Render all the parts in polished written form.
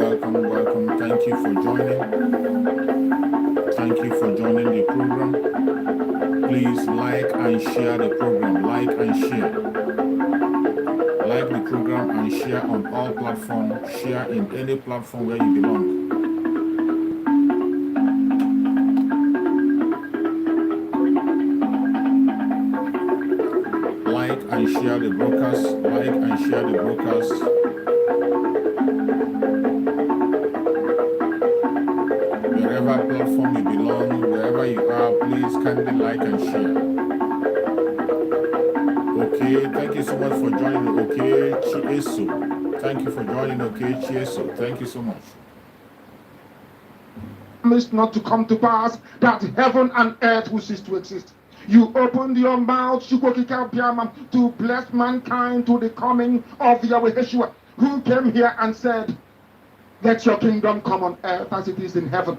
Welcome. Thank you for joining. Thank you for joining the program. Please like and share the program. Like and share. Like the program and share on all platforms. Share in any platform where you belong. Like and share the broadcast. Like and share the broadcast. Wherever platform you belong, wherever you are, please kindly like and share. Okay, thank you so much for joining. Okay, Chieso. Thank you for joining. Okay, Chieso. Thank you so much. Promised not to come to pass, that heaven and earth will cease to exist. You opened your mouth to bless mankind to the coming of Yahweh Yeshua, who came here and said, let your kingdom come on earth as it is in heaven.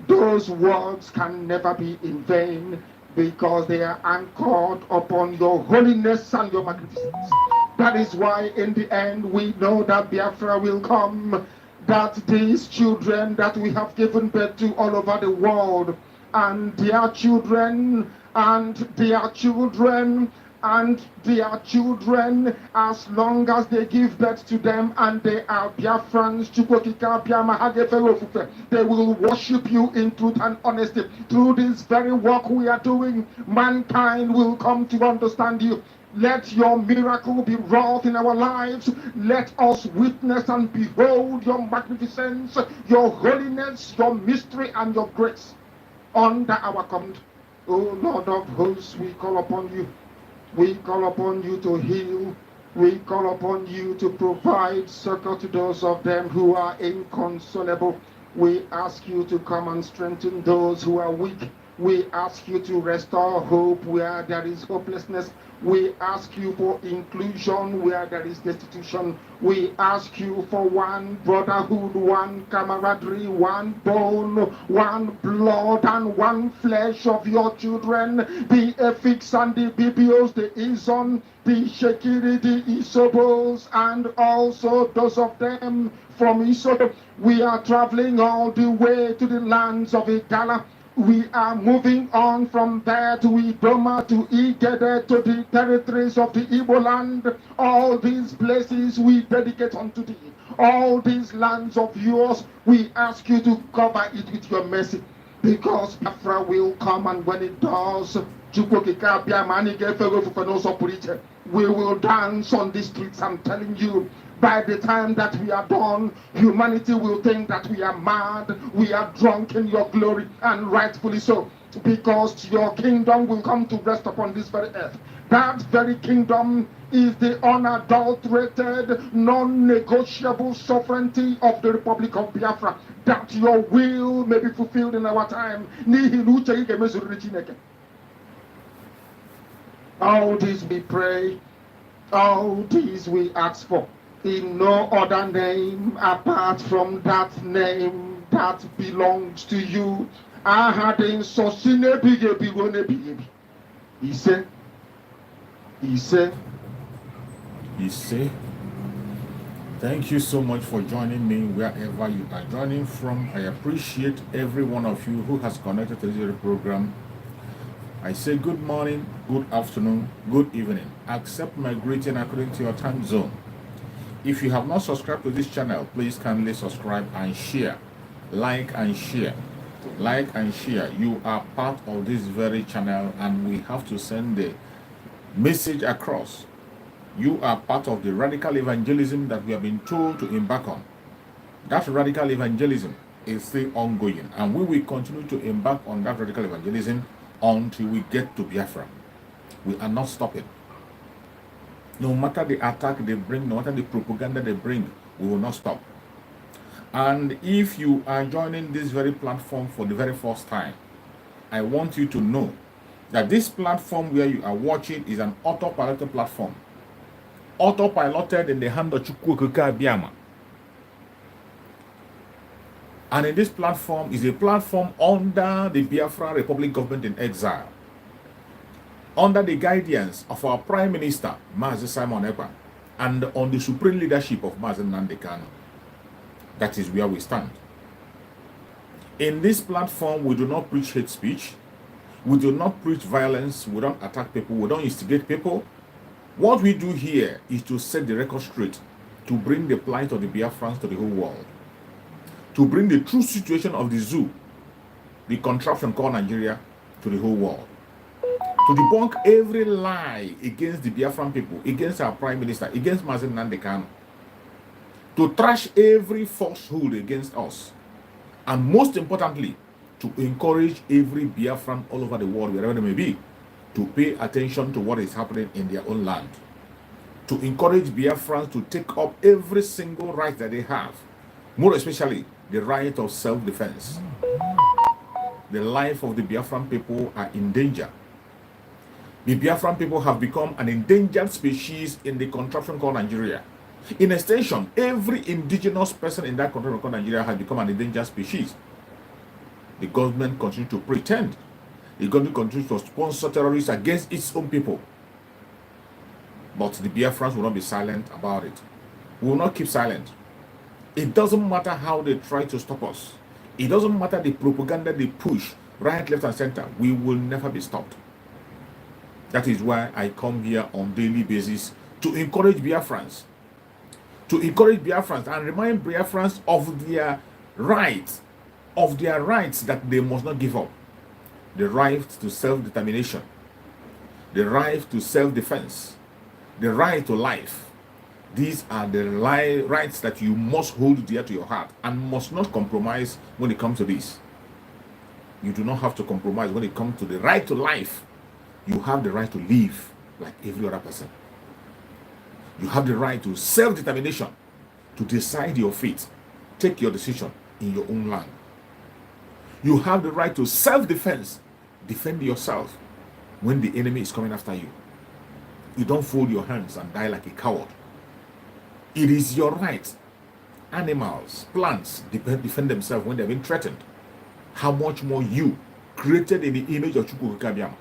Those words can never be in vain because they are anchored upon your holiness and your magnificence. That is why in the end we know that Biafra will come, that these children that we have given birth to all over the world, and their children, and their children, and their children, as long as they give birth to them and they are Biafrans, they will worship you in truth and honesty. Through this very work we are doing, mankind will come to understand you. Let your miracle be wrought in our lives. Let us witness and behold your magnificence, your holiness, your mystery, and your grace under our command. O Lord of hosts, we call upon you. We call upon you to heal. We call upon you to provide succor to those of them who are inconsolable. We ask you to come and strengthen those who are weak. We ask you to restore hope where there is hopelessness. We ask you for inclusion where there is destitution. We ask you for one brotherhood, one camaraderie, one bone, one blood, and one flesh of your children. The Efiks and the Bibios, the Izon, the Shekiri, the Isobos, and also those of them from Isoto. We are traveling all the way to the lands of Igala. We are moving on from there to Idoma, to Igede, to the territories of the Igbo land. All these places we dedicate unto thee. All these lands of yours, we ask you to cover it with your mercy. Because Biafra will come, and when it does, we will dance on the streets. I'm telling you, by the time that we are done, humanity will think that we are mad, we are drunk in your glory, and rightfully so, because your kingdom will come to rest upon this very earth. That very kingdom is the unadulterated, non-negotiable sovereignty of the Republic of Biafra, that your will may be fulfilled in our time. All this we pray, all this we ask for, in no other name apart from that name that belongs to you. He said, Thank you so much for joining me wherever you are joining from. I appreciate every one of you who has connected to this program. I say good morning, good afternoon, good evening. Accept my greeting according to your time zone. If you have not subscribed to this channel, please kindly subscribe and share. Like and share. Like and share. You are part of this very channel, and we have to send the message across. You are part of the radical evangelism that we have been told to embark on. That radical evangelism is still ongoing, and we will continue to embark on that radical evangelism until we get to Biafra. We are not stopping. No matter the attack they bring, no matter the propaganda they bring, we will not stop. And if you are joining this very platform for the very first time, I want you to know that this platform where you are watching is an autopiloted platform. Autopiloted in the hand of Chukwuka Biama. And in this platform is a platform under the Biafra Republic government in exile, under the guidance of our Prime Minister, Mazi Simon Ekpa, and on the supreme leadership of Mazi Nnamdi Kanu. That is where we stand. In this platform, we do not preach hate speech. We do not preach violence. We don't attack people. We don't instigate people. What we do here is to set the record straight, to bring the plight of the Biafrans to the whole world, to bring the true situation of the zoo, the contraption called Nigeria, to the whole world, to debunk every lie against the Biafran people, against our Prime Minister, against Mazi Nnamdi Kanu, to trash every falsehood against us, and most importantly, to encourage every Biafran all over the world, wherever they may be, to pay attention to what is happening in their own land, to encourage Biafrans to take up every single right that they have, more especially the right of self-defense. The life of the Biafran people are in danger. The Biafran people have become an endangered species in the contraption called Nigeria. In extension, every indigenous person in that contraption called Nigeria has become an endangered species. The government continues to pretend. The government continues to sponsor terrorists against its own people. But the Biafrans will not be silent about it. We will not keep silent. It doesn't matter how they try to stop us. It doesn't matter the propaganda they push right, left, and center. We will never be stopped. That is why I come here on daily basis to encourage Biafrans. And remind Biafrans of their rights, that they must not give up. The right to self-determination, the right to self-defense, the right to life. These are the rights that you must hold dear to your heart and must not compromise when it comes to this. You do not have to compromise when it comes to the right to life. You have the right to live like every other person. You have the right to self-determination, to decide your fate. Take your decision in your own land. You have the right to self-defense. Defend yourself when the enemy is coming after you. You don't fold your hands and die like a coward. It is your right. Animals, plants defend themselves when they're being threatened. How much more you, created in the image of Chukwuka Biama,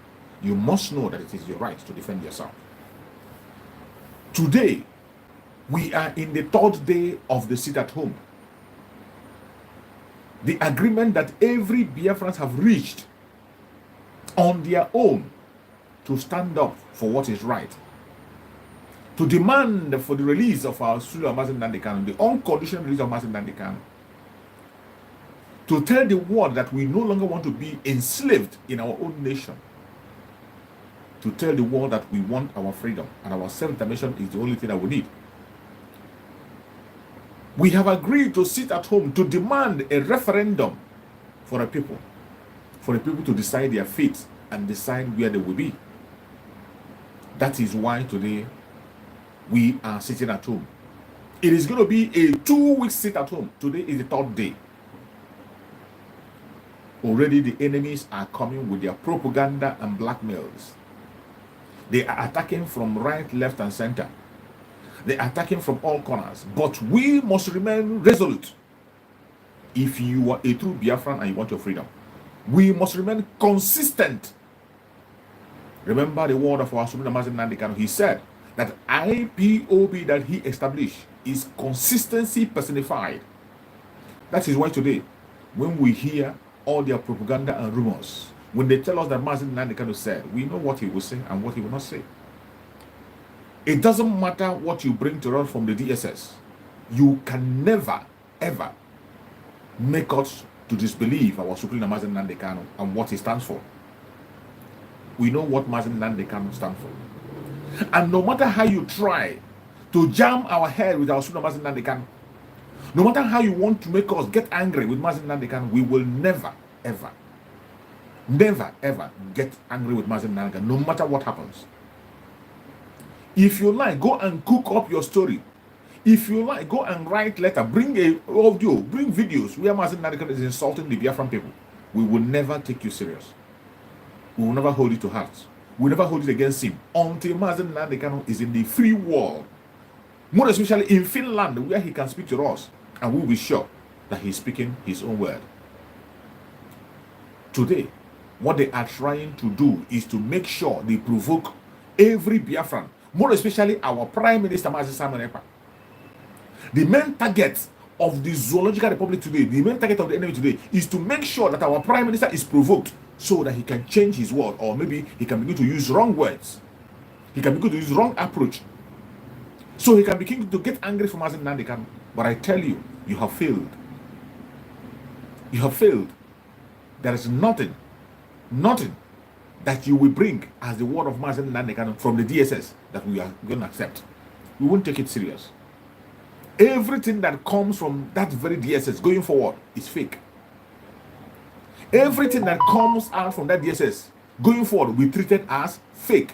you must know that it is your right to defend yourself. Today, we are in the third day of the sit at home. The agreement that every Biafrans have reached on their own to stand up for what is right, to demand for the release of our student Mazi Nnamdi Kanu, the unconditional release of Mazi Nnamdi Kanu, to tell the world that we no longer want to be enslaved in our own nation, to tell the world that we want our freedom and our self-determination is the only thing that we need. We have agreed to sit at home to demand a referendum for the people to decide their fate and decide where they will be. That is why today we are sitting at home. It is going to be a 2-week sit at home. Today is the third day. Already the enemies are coming with their propaganda and blackmails. They are attacking from right, left, and center. They are attacking from all corners. But we must remain resolute. If you are a true Biafran and you want your freedom, we must remain consistent. Remember the word of our Supreme Mazi Nnamdi Kanu. He said that IPOB that he established is consistency personified. That is why today, when we hear all their propaganda and rumors, when they tell us that Mazi Nnamdi Kanu said, we know what he will say and what he will not say. It doesn't matter what you bring to us from the DSS. You can never, ever make us to disbelieve our Supreme Mazen Nnamdi Kanu and what he stands for. We know what Mazen Nnamdi Kanu stands for. And no matter how you try to jam our head with our Supreme Mazen Nnamdi Kanu, no matter how you want to make us get angry with Mazen Nnamdi Kanu, we will never, ever get angry with Mazen Nnamdi Kanu, no matter what happens. If you like, go and cook up your story. If you like, go and write letter, bring a audio, bring videos where Mazen Nnamdi Kanu is insulting the Biafran people. We will never take you serious. We will never hold it to heart. We will never hold it against him until Mazen Nnamdi Kanu is in the free world, more especially in Finland, where he can speak to us, and we will be sure that he's speaking his own word. Today, what they are trying to do is to make sure they provoke every Biafran, more especially our Prime Minister, Mazi Simon Ekpa. The main target of the Zoological Republic today, the main target of the enemy today, is to make sure that our Prime Minister is provoked so that he can change his word, or maybe he can begin to use wrong words. He can begin to use wrong approach. So he can begin to get angry for Mazen Nnamdi Kanu. But I tell you, you have failed. You have failed. There is nothing that you will bring as the word of Mazen Nnamdi Kanu from the DSS that we are going to accept. We won't take it serious. Everything that comes from that very DSS going forward is fake. Everything that comes out from that DSS going forward will be treated as fake.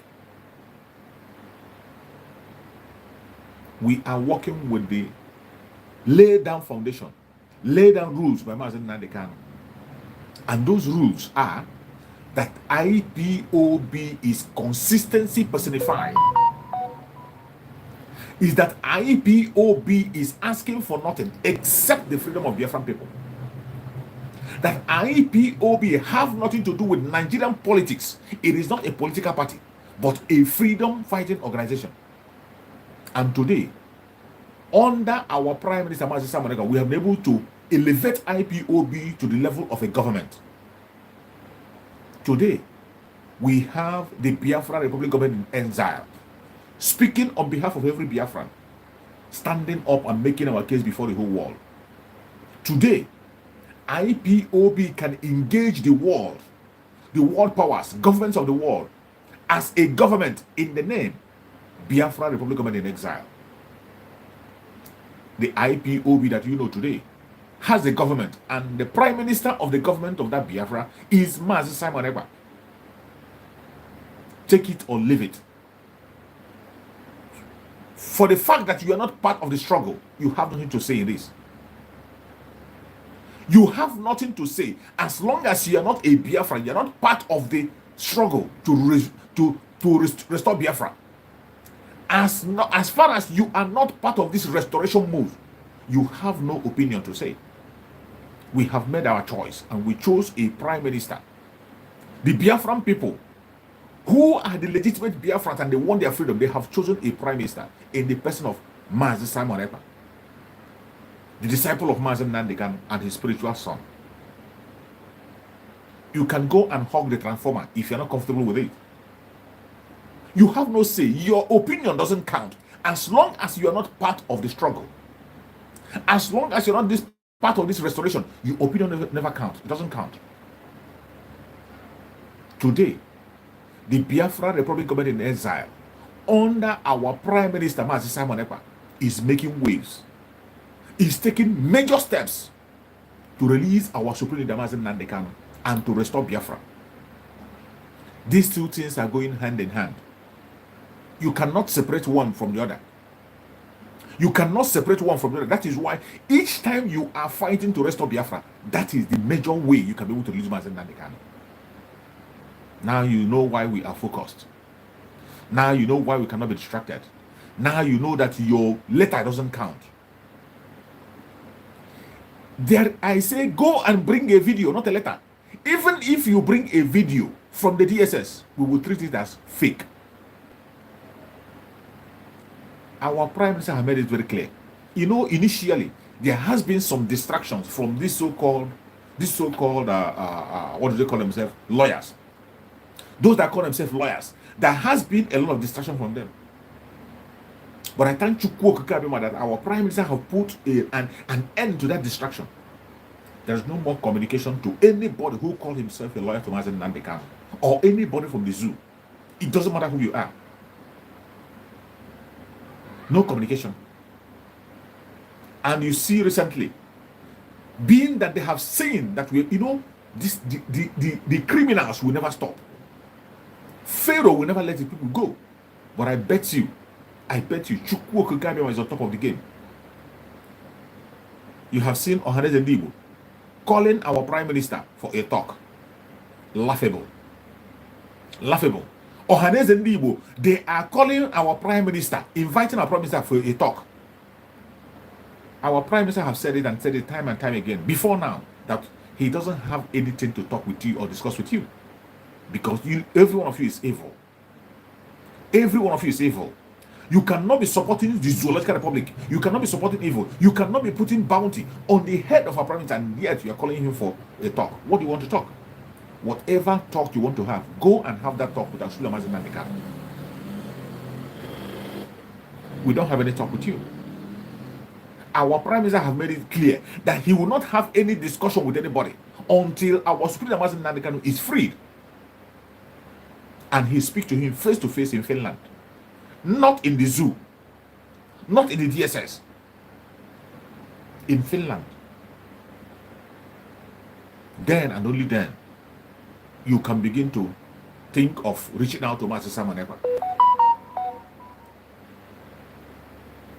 We are working with the laid down foundation, laid down rules by Mazen Nnamdi Kanu. And those rules are that IPOB is consistency personified. Is that IPOB is asking for nothing except the freedom of Biafran people. That IPOB have nothing to do with Nigerian politics. It is not a political party, but a freedom fighting organization. And today, under our Prime Minister Mazi Simon Ekpa, we have been able to elevate IPOB to the level of a government. Today, we have the Biafra Republic government in exile, speaking on behalf of every Biafran, standing up and making our case before the whole world. Today, IPOB can engage the world powers, governments of the world, as a government in the name Biafra Republic government in exile. The IPOB that you know today has a government, and the Prime Minister of the government of that Biafra is Mazi Simon Ekpa. Take it or leave it. For the fact that you are not part of the struggle, you have nothing to say in this. You have nothing to say as long as you are not a Biafra. You are not part of the struggle to restore Biafra. As far as you are not part of this restoration move, you have no opinion to say. We have made our choice and we chose a Prime Minister. The Biafran people, who are the legitimate Biafrans and they want their freedom, they have chosen a Prime Minister in the person of Mazi Simon Ekpa, the disciple of Mazen Nnamdi Kanu and his spiritual son. You can go and hug the transformer if you're not comfortable with it. You have no say. Your opinion doesn't count as long as you are not part of the struggle. As long as you're not part of this restoration, your opinion never counts. It doesn't count. Today, the Biafra Republic government in exile, under our Prime Minister Mazi Simon Ekpa, is making waves. Is taking major steps to release our Supreme Leader Mazen Nnamdi Kanu and to restore Biafra. These two things are going hand in hand. You cannot separate one from the other. You cannot separate one from the other. That is why each time you are fighting to restore Biafra, that is the major way you can be able to release Mazen Nnamdi Kanu. Now you know why we are focused. Now you know why we cannot be distracted. Now you know that your letter doesn't count. There, I say, go and bring a video, not a letter. Even if you bring a video from the DSS, we will treat it as fake. Our Prime Minister has made it very clear. You know, initially, there has been some distractions from this so-called, what do they call themselves? Lawyers. Those that call themselves lawyers. There has been a lot of distraction from them. But I thank Chukwu Okikabima that our Prime Minister have put an end to that distraction. There's no more communication to anybody who calls himself a lawyer to Mazen Nnamdi Kanu or anybody from the zoo. It doesn't matter who you are. No communication. And you see recently, being that they have seen that the criminals will never stop. Pharaoh will never let the people go. But I bet you, Chukwu Okikabima is on top of the game. You have seen Ohanaeze Ndigbo calling our Prime Minister for a talk. Laughable. Ohanaeze Ndigbo, they are calling our Prime Minister, inviting our Prime Minister for a talk. Our Prime Minister have said it time and time again, before now, that he doesn't have anything to talk with you or discuss with you. Because every one of you is evil. Every one of you is evil. You cannot be supporting the Zoological Republic. You cannot be supporting evil. You cannot be putting bounty on the head of our Prime Minister, and yet you are calling him for a talk. What do you want to talk? Whatever talk you want to have, go and have that talk with Asula Mazen Nnamdi Kanu. We don't have any talk with you. Our Prime Minister have made it clear that he will not have any discussion with anybody until our Supreme Mazen Nnamdi Kanu is freed. And he speaks to him face to face in Finland. Not in the zoo. Not in the DSS. In Finland. Then and only then, you can begin to think of reaching out to Master Simon Ekpa.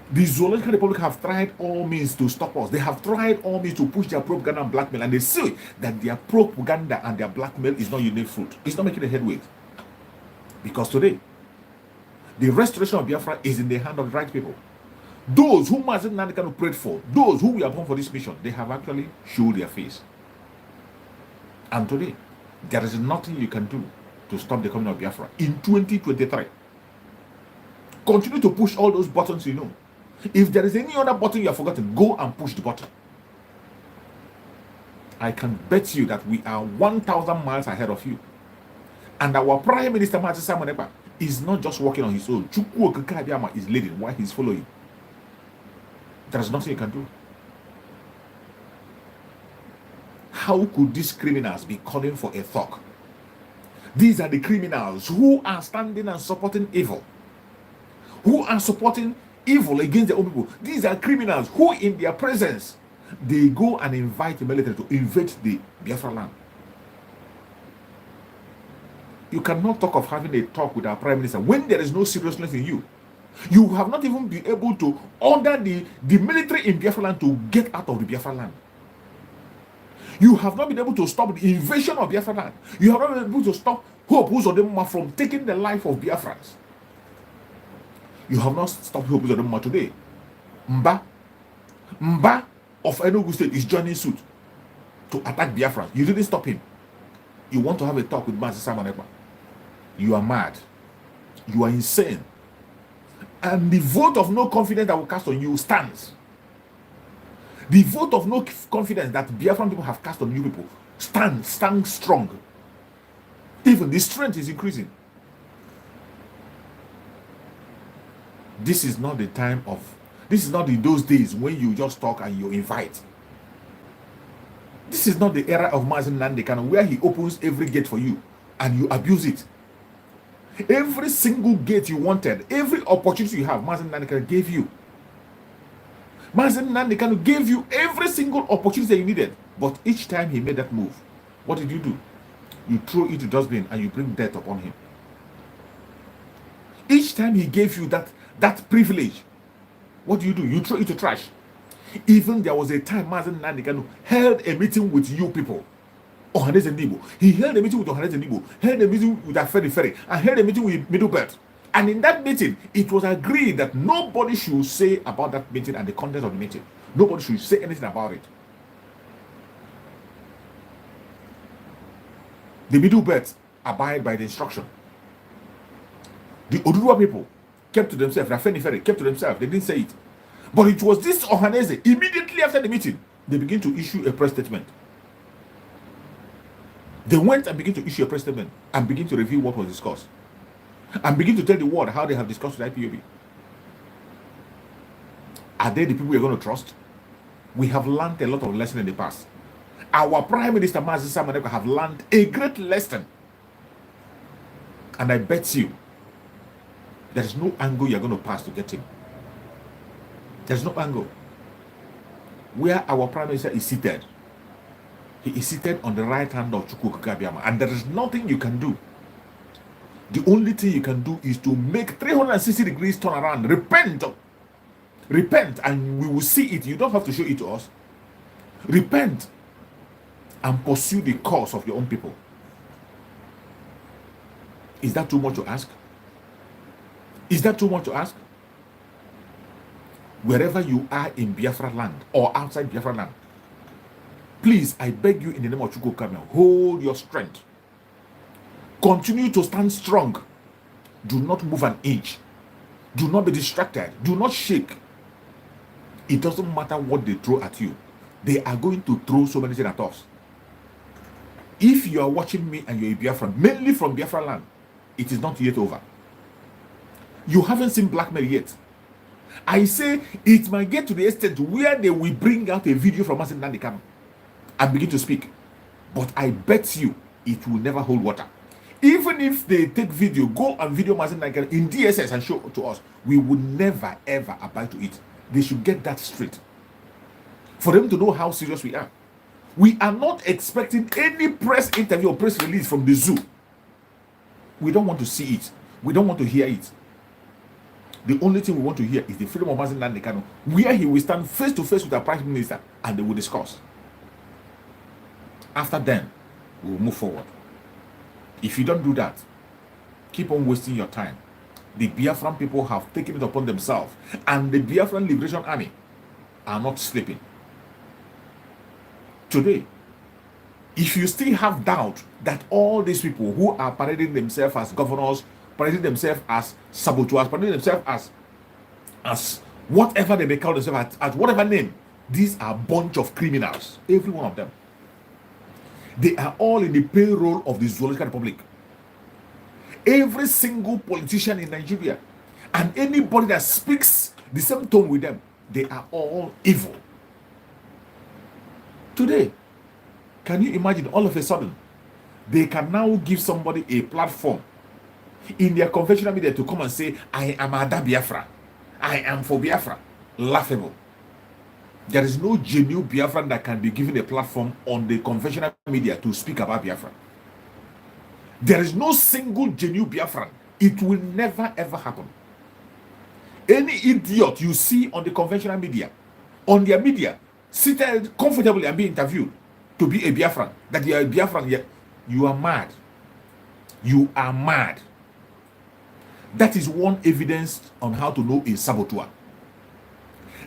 The Zoological Republic have tried all means to stop us. They have tried all means to push their propaganda and blackmail, and they see that their propaganda and their blackmail is not yielding fruit. It's not making a headway. Because today, the restoration of Biafra is in the hand of the right people. Those whom Mazen Nnamdi Kanu prayed for, those who were born for this mission, they have actually showed their face. And today, there is nothing you can do to stop the coming of Biafra in 2023. Continue to push all those buttons you know. If there is any other button you have forgotten, go and push the button. I can bet you that we are 1,000 miles ahead of you. And our Prime Minister, Mazi Simon Ekpa, is not just working on his own. Chukwu Okikabima is leading while he's following. There is nothing you can do. How could these criminals be calling for a talk? These are the criminals who are standing and supporting evil. Who are supporting evil against their own people. These are criminals who, in their presence, they go and invite the military to invade the Biafra land. You cannot talk of having a talk with our Prime Minister when there is no seriousness in you. You have not even been able to order the military in Biafra land to get out of the Biafra land. You have not been able to stop the invasion of Biafra land. You have not been able to stop Hope Uzodinma from taking the life of Biafrans. You have not stopped Hope Uzodinma today. Mba of Enugu State is joining suit to attack Biafra. You didn't stop him. You want to have a talk with Mazi Simon Ekpa. You are mad. You are insane. And the vote of no confidence that will cast on you stands. The vote of no confidence that Biafran people have cast on you people stands strong. Even the strength is increasing. This is not the time of, this is not those days when you just talk and you invite. This is not the era of Mazen Nnamdi Kanu where he opens every gate for you and you abuse it. Every single gate you wanted, every opportunity you have, Mazen Nnamdi Kanu gave you. Mazen Nnamdi Kanu gave you every single opportunity that you needed. But each time he made that move, what did you do? You throw it to dustbin and you bring death upon him. Each time he gave you that privilege, what do? You throw it to trash. Even there was a time Mazen Nnamdi Kanu held a meeting with you people. Ohanaeze Ndigbo. He held a meeting with Ohanaeze Ndigbo, held a meeting with Afeni, and held a meeting with Middle Belt. And in that meeting, it was agreed that nobody should say about that meeting and the content of the meeting. Nobody should say anything about it. The Middle Belt abide by the instruction. The Oduduwa people kept to themselves. Afeni kept to themselves. They didn't say it. But it was this Ohanaeze, immediately after the meeting, they began to issue a press statement. They went and began to issue a press statement and begin to review what was discussed. And begin to tell the world how they have discussed with IPOB. Are they the people we're going to trust? We have learned a lot of lessons in the past. Our Prime Minister, Mazi Samaneko, have learned a great lesson. And I bet you, there is no angle you're going to pass to get him. There's no angle. Where our Prime Minister is seated, he is seated on the right hand of Chukwu Kabiama, and there is nothing you can do. The only thing you can do is to make 360 degrees turn around, repent, and we will see it. You don't have to show it to us. Repent and pursue the cause of your own people. Is that too much to ask? Is that too much to ask? Wherever you are in Biafra land or outside Biafra land, please, I beg you in the name of Chukwu Kamel, hold your strength. Continue to stand strong. Do not move an inch. Do not be distracted. Do not shake. It doesn't matter what they throw at you. They are going to throw so many things at us. If you are watching me and you're a Biafra, mainly from Biafra land, it is not yet over. You haven't seen blackmail yet. I say it might get to the extent where they will bring out a video from us in Nandikam and begin to speak. But I bet you it will never hold water. Even if they take video, go and video Mazin Nandikam in DSS and show to us, we would never ever abide to it. They should get that straight. For them to know how serious we are. We are not expecting any press interview or press release from the zoo. We don't want to see it. We don't want to hear it. The only thing we want to hear is the freedom of Mazin Nandekano, where he will stand face to face with our Prime Minister and they will discuss. After then, we will move forward. If you don't do that, keep on wasting your time. The Biafran people have taken it upon themselves, and the Biafran Liberation Army are not sleeping. Today, if you still have doubt that all these people who are parading themselves as governors, parading themselves as saboteurs, parading themselves as whatever they may call themselves, at whatever name, these are a bunch of criminals, every one of them. They are all in the payroll of the Zoological Republic. Every single politician in Nigeria and anybody that speaks the same tone with them, they are all evil. Today, can you imagine all of a sudden, they can now give somebody a platform in their conventional media to come and say, I am Ada Biafra. I am for Biafra. Laughable. There is no genuine Biafran that can be given a platform on the conventional media to speak about Biafra. There is no single genuine Biafran. It will never ever happen. Any idiot you see on the conventional media, on their media, seated comfortably and being interviewed to be a Biafran, that you are a Biafran, you are mad. You are mad. That is one evidence on how to know a saboteur.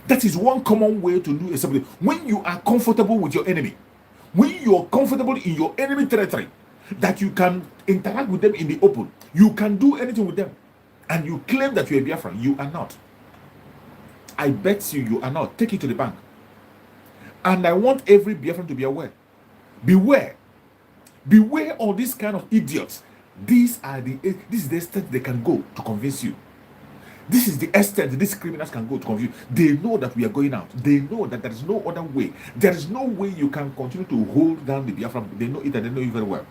That is one common way to know a saboteur. When you are comfortable with your enemy, when you are comfortable in your enemy territory, that you can interact with them in the open, you can do anything with them, and you claim that you're a Biafran, you are not. I bet you are not. Take it to the bank. And I want every Biafran to be aware. Beware. Beware of this kind of idiots. This is the extent they can go to convince you. This is the extent these criminals can go to convince you. They know that we are going out. They know that there is no other way. There is no way you can continue to hold down the Biafran. They know it and they know it very well.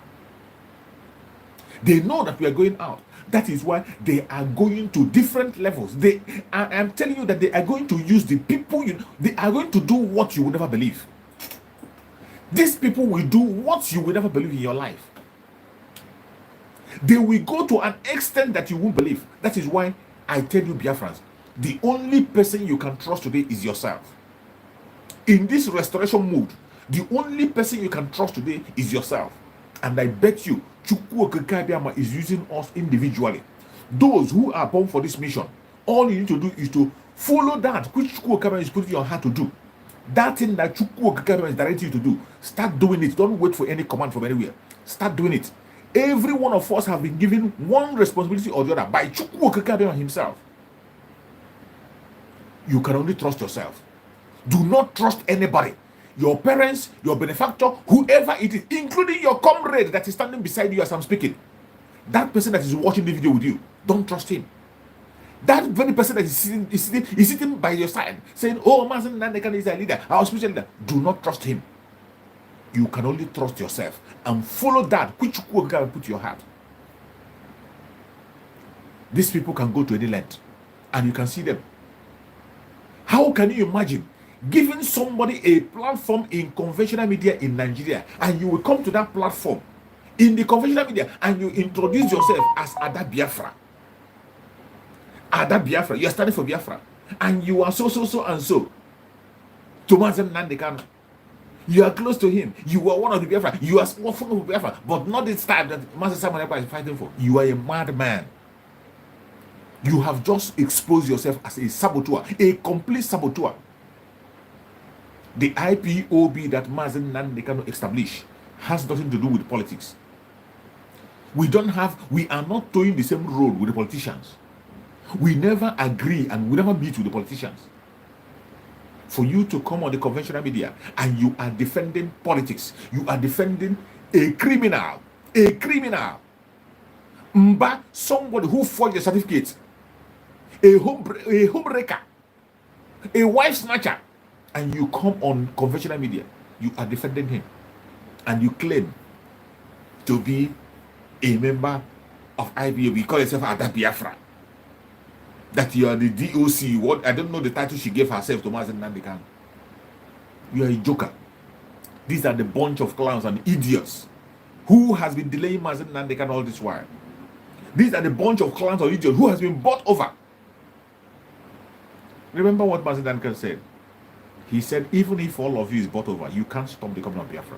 They know that we are going out. That is why they are going to different levels. I am telling you that they are going to use the people. They are going to do what you will never believe. These people will do what you will never believe in your life. They will go to an extent that you won't believe. That is why I tell you, Biafrans, the only person you can trust today is yourself. In this restoration mood, the only person you can trust today is yourself. And I bet you, Chukwu Okekabiama is using us individually. Those who are born for this mission, all you need to do is to follow that which Chukwu Okekabiama is putting your heart to do. That thing that Chukwu Okekabiama is directing you to do, start doing it. Don't wait for any command from anywhere. Start doing it. Every one of us have been given one responsibility or the other by Chukwu Okekabiama himself. You can only trust yourself. Do not trust anybody. Your parents, your benefactor, whoever it is, including your comrade that is standing beside you as I'm speaking. That person that is watching the video with you, don't trust him. That very person that is sitting by your side, saying, "Oh, Mazen Nandekan is a leader, our spiritual leader." Do not trust him. You can only trust yourself and follow that which will put your heart. These people can go to any length, and you can see them. How can you imagine giving somebody a platform in conventional media in Nigeria, and you will come to that platform in the conventional media and you introduce yourself as Ada Biafra? Ada Biafra, you are standing for Biafra, and you are so and so. Tomazen Nandekano, you are close to him. You are one of the Biafra. You are small of Biafra, but not this type that Master Samuel is fighting for. You are a madman. You have just exposed yourself as a saboteur, a complete saboteur. The IPOB that Mazen Nandekano established has nothing to do with politics. We are not towing the same road with the politicians. We never agree and we never meet with the politicians. For you to come on the conventional media and you are defending politics, you are defending a criminal, Mba, somebody who forged a certificate, a homebreaker, a wife snatcher, and you come on conventional media, you are defending him, and you claim to be a member of IBA. We call yourself Ada Biafra. That you are the DOC. What, I don't know the title she gave herself to Mazen Nandekan. You are a joker. These are the bunch of clowns and idiots who has been delaying Mazen Nandekan all this while. These are the bunch of clowns or idiots who has been bought over. Remember what Mazen Nandekan said? He said, even if all of you is bought over, you can't stop the coming of Biafra.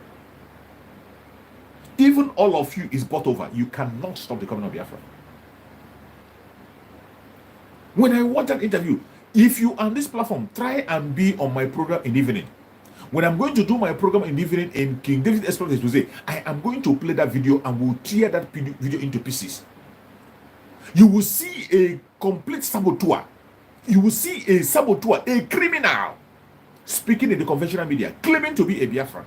Even all of you is bought over, you cannot stop the coming of Biafra. When I watch that interview, if you are on this platform, try and be on my program in the evening. When I'm going to do my program in the evening in King David Express Tuesday, I am going to play that video and will tear that video into pieces. You will see a complete saboteur. You will see a saboteur, a criminal, speaking in the conventional media, claiming to be a Biafran.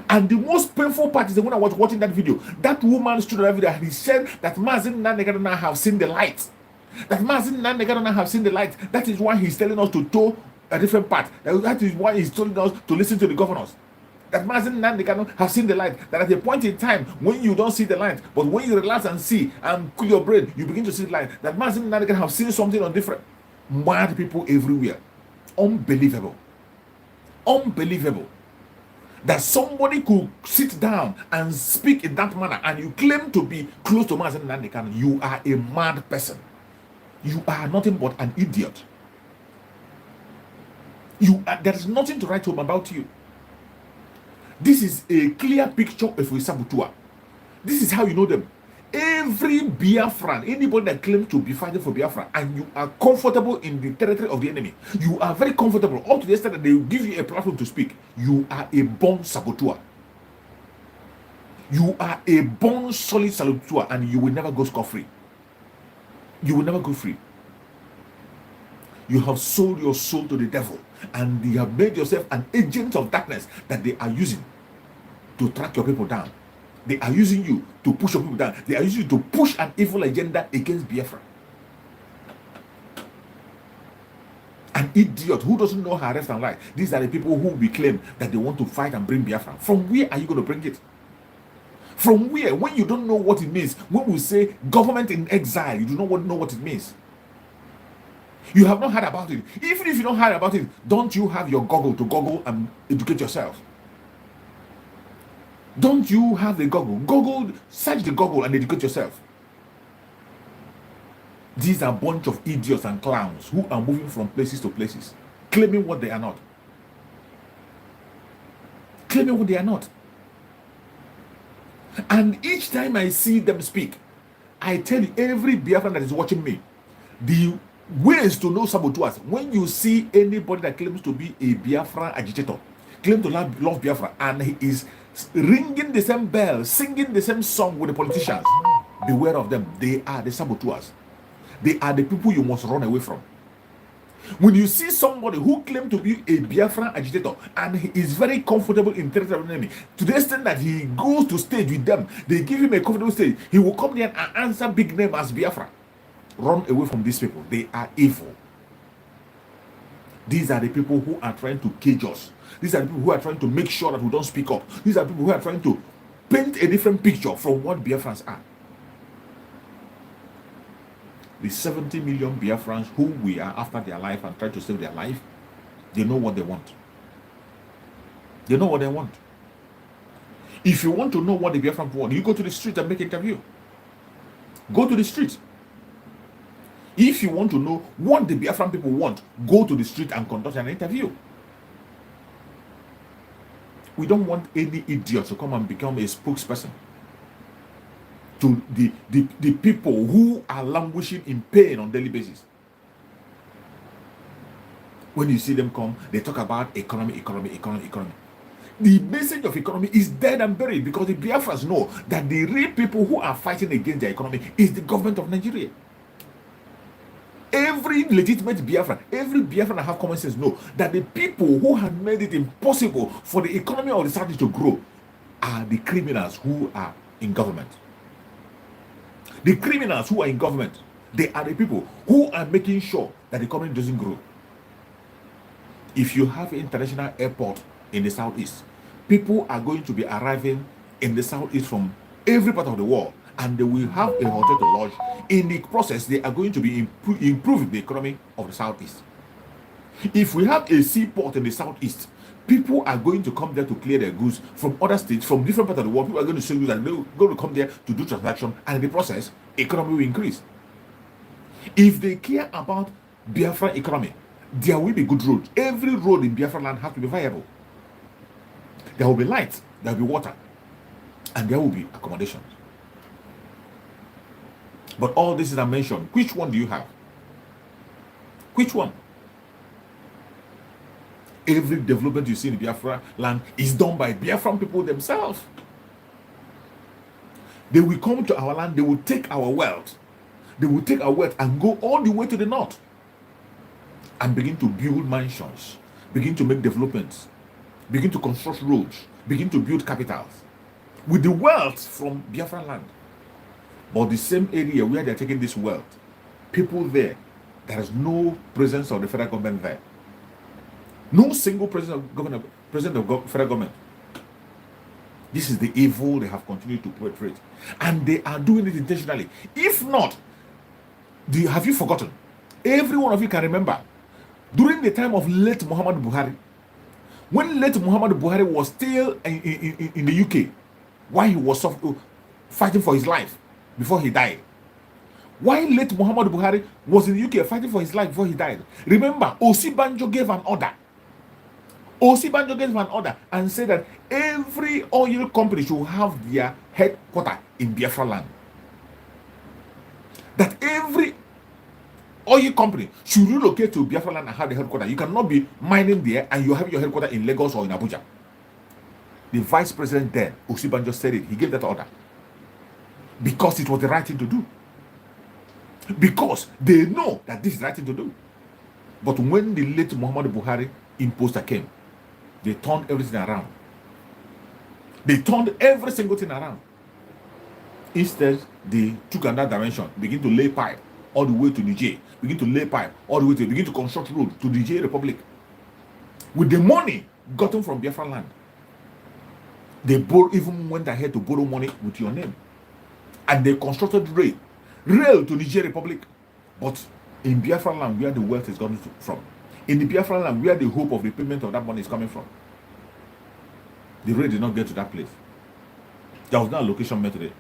And the most painful part is that when I was watching that video, that woman stood on that video and he said that Mazen Nandekan have seen the light. That Mazen Nandekan have seen the light. That is why he's telling us to toe a different path. That is why he's telling us to listen to the governors. That Mazen Nandekan have seen the light. That at a point in time when you don't see the light, but when you relax and see and cool your brain, you begin to see the light. That Mazen Nandekan have seen something on different. Mad people everywhere. Unbelievable. Unbelievable. That somebody could sit down and speak in that manner and you claim to be close to Mazen Nandekan. You are a mad person. You are nothing but an idiot. There is nothing to write home about you. This is a clear picture of a saboteur. This is how you know them. Every Biafran, anybody that claims to be fighting for Biafra, and you are comfortable in the territory of the enemy, you are very comfortable up to the extent that they will give you a platform to speak. You are a born saboteur. You are a born solid saboteur, and you will never go scot-free. You will never go free. You have sold your soul to the devil, and you have made yourself an agent of darkness that they are using to track your people down. They are using you to push your people down. They are using you to push an evil agenda against Biafra. An idiot who doesn't know how left and right. These are the people who we claim that they want to fight and bring Biafra. From where are you going to bring it? From where? When you don't know what it means. When we say government in exile, you do not know what it means. You have not heard about it. Even if you don't heard about it, don't you have your Google to Google and educate yourself? Don't you have the Google? Search the Google and educate yourself. These are a bunch of idiots and clowns who are moving from places to places, claiming what they are not. Claiming what they are not. And each time I see them speak, I tell you, every Biafran that is watching me, the ways to know saboteurs. When you see anybody that claims to be a Biafra agitator, claim to love Biafra, and he is ringing the same bell, singing the same song with the politicians, beware of them. They are the saboteurs. They are the people you must run away from. When you see somebody who claims to be a Biafra agitator and he is very comfortable in territory of the enemy, to the extent that he goes to stage with them, they give him a comfortable stage, he will come there and answer big name as Biafra. Run away from these people. They are evil. These are the people who are trying to cage us. These are the people who are trying to make sure that we don't speak up. These are people who are trying to paint a different picture from what Biafrans are. The 70 million Biafrans who we are after their life and try to save their life, they know what they want. They know what they want. If you want to know what the Biafran want, you go to the street and make an interview. Go to the street. If you want to know what the Biafran people want, go to the street and conduct an interview. We don't want any idiot to come and become a spokesperson to the people who are languishing in pain on a daily basis. When you see them come, they talk about economy. The message of economy is dead and buried because the Biafrans know that the real people who are fighting against the economy is the government of Nigeria. Every legitimate Biafran, every Biafran that have common sense know that the people who have made it impossible for the economy of the South to grow are the criminals who are in government. The criminals who are in government, they are the people who are making sure that the economy doesn't grow. If you have an international airport in the Southeast, people are going to be arriving in the Southeast from every part of the world, and they will have a hotel to lodge. In the process, they are going to be improving the economy of the Southeast. If we have a seaport in the Southeast, people are going to come there to clear their goods from other states, from different parts of the world. People are going to sell goods and they're going to come there to do transaction, and in the process, economy will increase. If they care about Biafra economy, there will be good roads. Every road in Biafra land has to be viable. There will be light, there will be water, and there will be accommodations. But all this is I mentioned. Which one do you have? Which one? Every development you see in Biafra land is done by Biafran people themselves. They will come to our land, they will take our wealth. They will take our wealth and go all the way to the north and begin to build mansions, begin to make developments, begin to construct roads, begin to build capitals with the wealth from Biafra land. But the same area where they're taking this wealth, people there is no presence of the federal government there. No single president of federal government. This is the evil they have continued to perpetrate. And they are doing it intentionally. If not, have you forgotten? Every one of you can remember, during the time of late Muhammad Buhari, when late Muhammad Buhari was still in the UK, while he was fighting for his life before he died. While late Muhammad Buhari was in the UK fighting for his life before he died, remember, Osibanjo gave an order. Osibanjo gave an order and said that every oil company should have their headquarters in Biafra land. That every oil company should relocate to Biafra land and have the headquarters. You cannot be mining there and you have your headquarters in Lagos or in Abuja. The vice president then, Osibanjo, said it. He gave that order because it was the right thing to do. Because they know that this is the right thing to do. But when the late Muhammad Buhari imposter came, they turned everything around. They turned every single thing around. Instead, they took another dimension, begin to lay pipe all the way to Niger, begin to lay pipe all the way to, begin to construct road to Niger Republic. With the money gotten from Biafra land. They even went ahead to borrow money with your name. And they constructed rail to Niger Republic. But in Biafra land, where the wealth is coming from, in the Biafra land, where the hope of repayment of that money is coming from, the rail did not get to that place. There was no allocation method.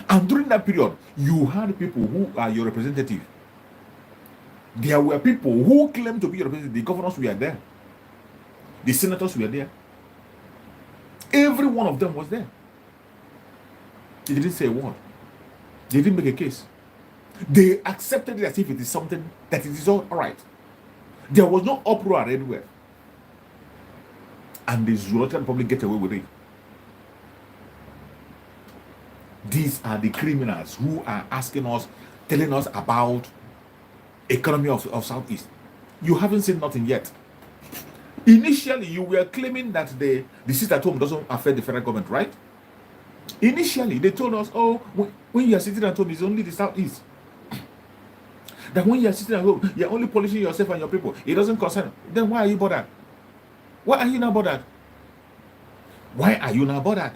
And during that period, you had people who are your representative. There were people who claimed to be your representative. The governors were there. The senators were there. Every one of them was there. They didn't say a word. They didn't make a case. They accepted it as if it is something that it is all right. There was no uproar anywhere. And the Zulutan probably get away with it. These are the criminals who are asking us, telling us about economy of Southeast. You haven't seen nothing yet. Initially, you were claiming that the sit at home doesn't affect the federal government, right? Initially, they told us, oh, when you are sitting at home, it's only the Southeast. That when you're sitting at home, you're only polishing yourself and your people. It doesn't concern. Then why are you bothered? Why are you not bothered? Why are you not bothered?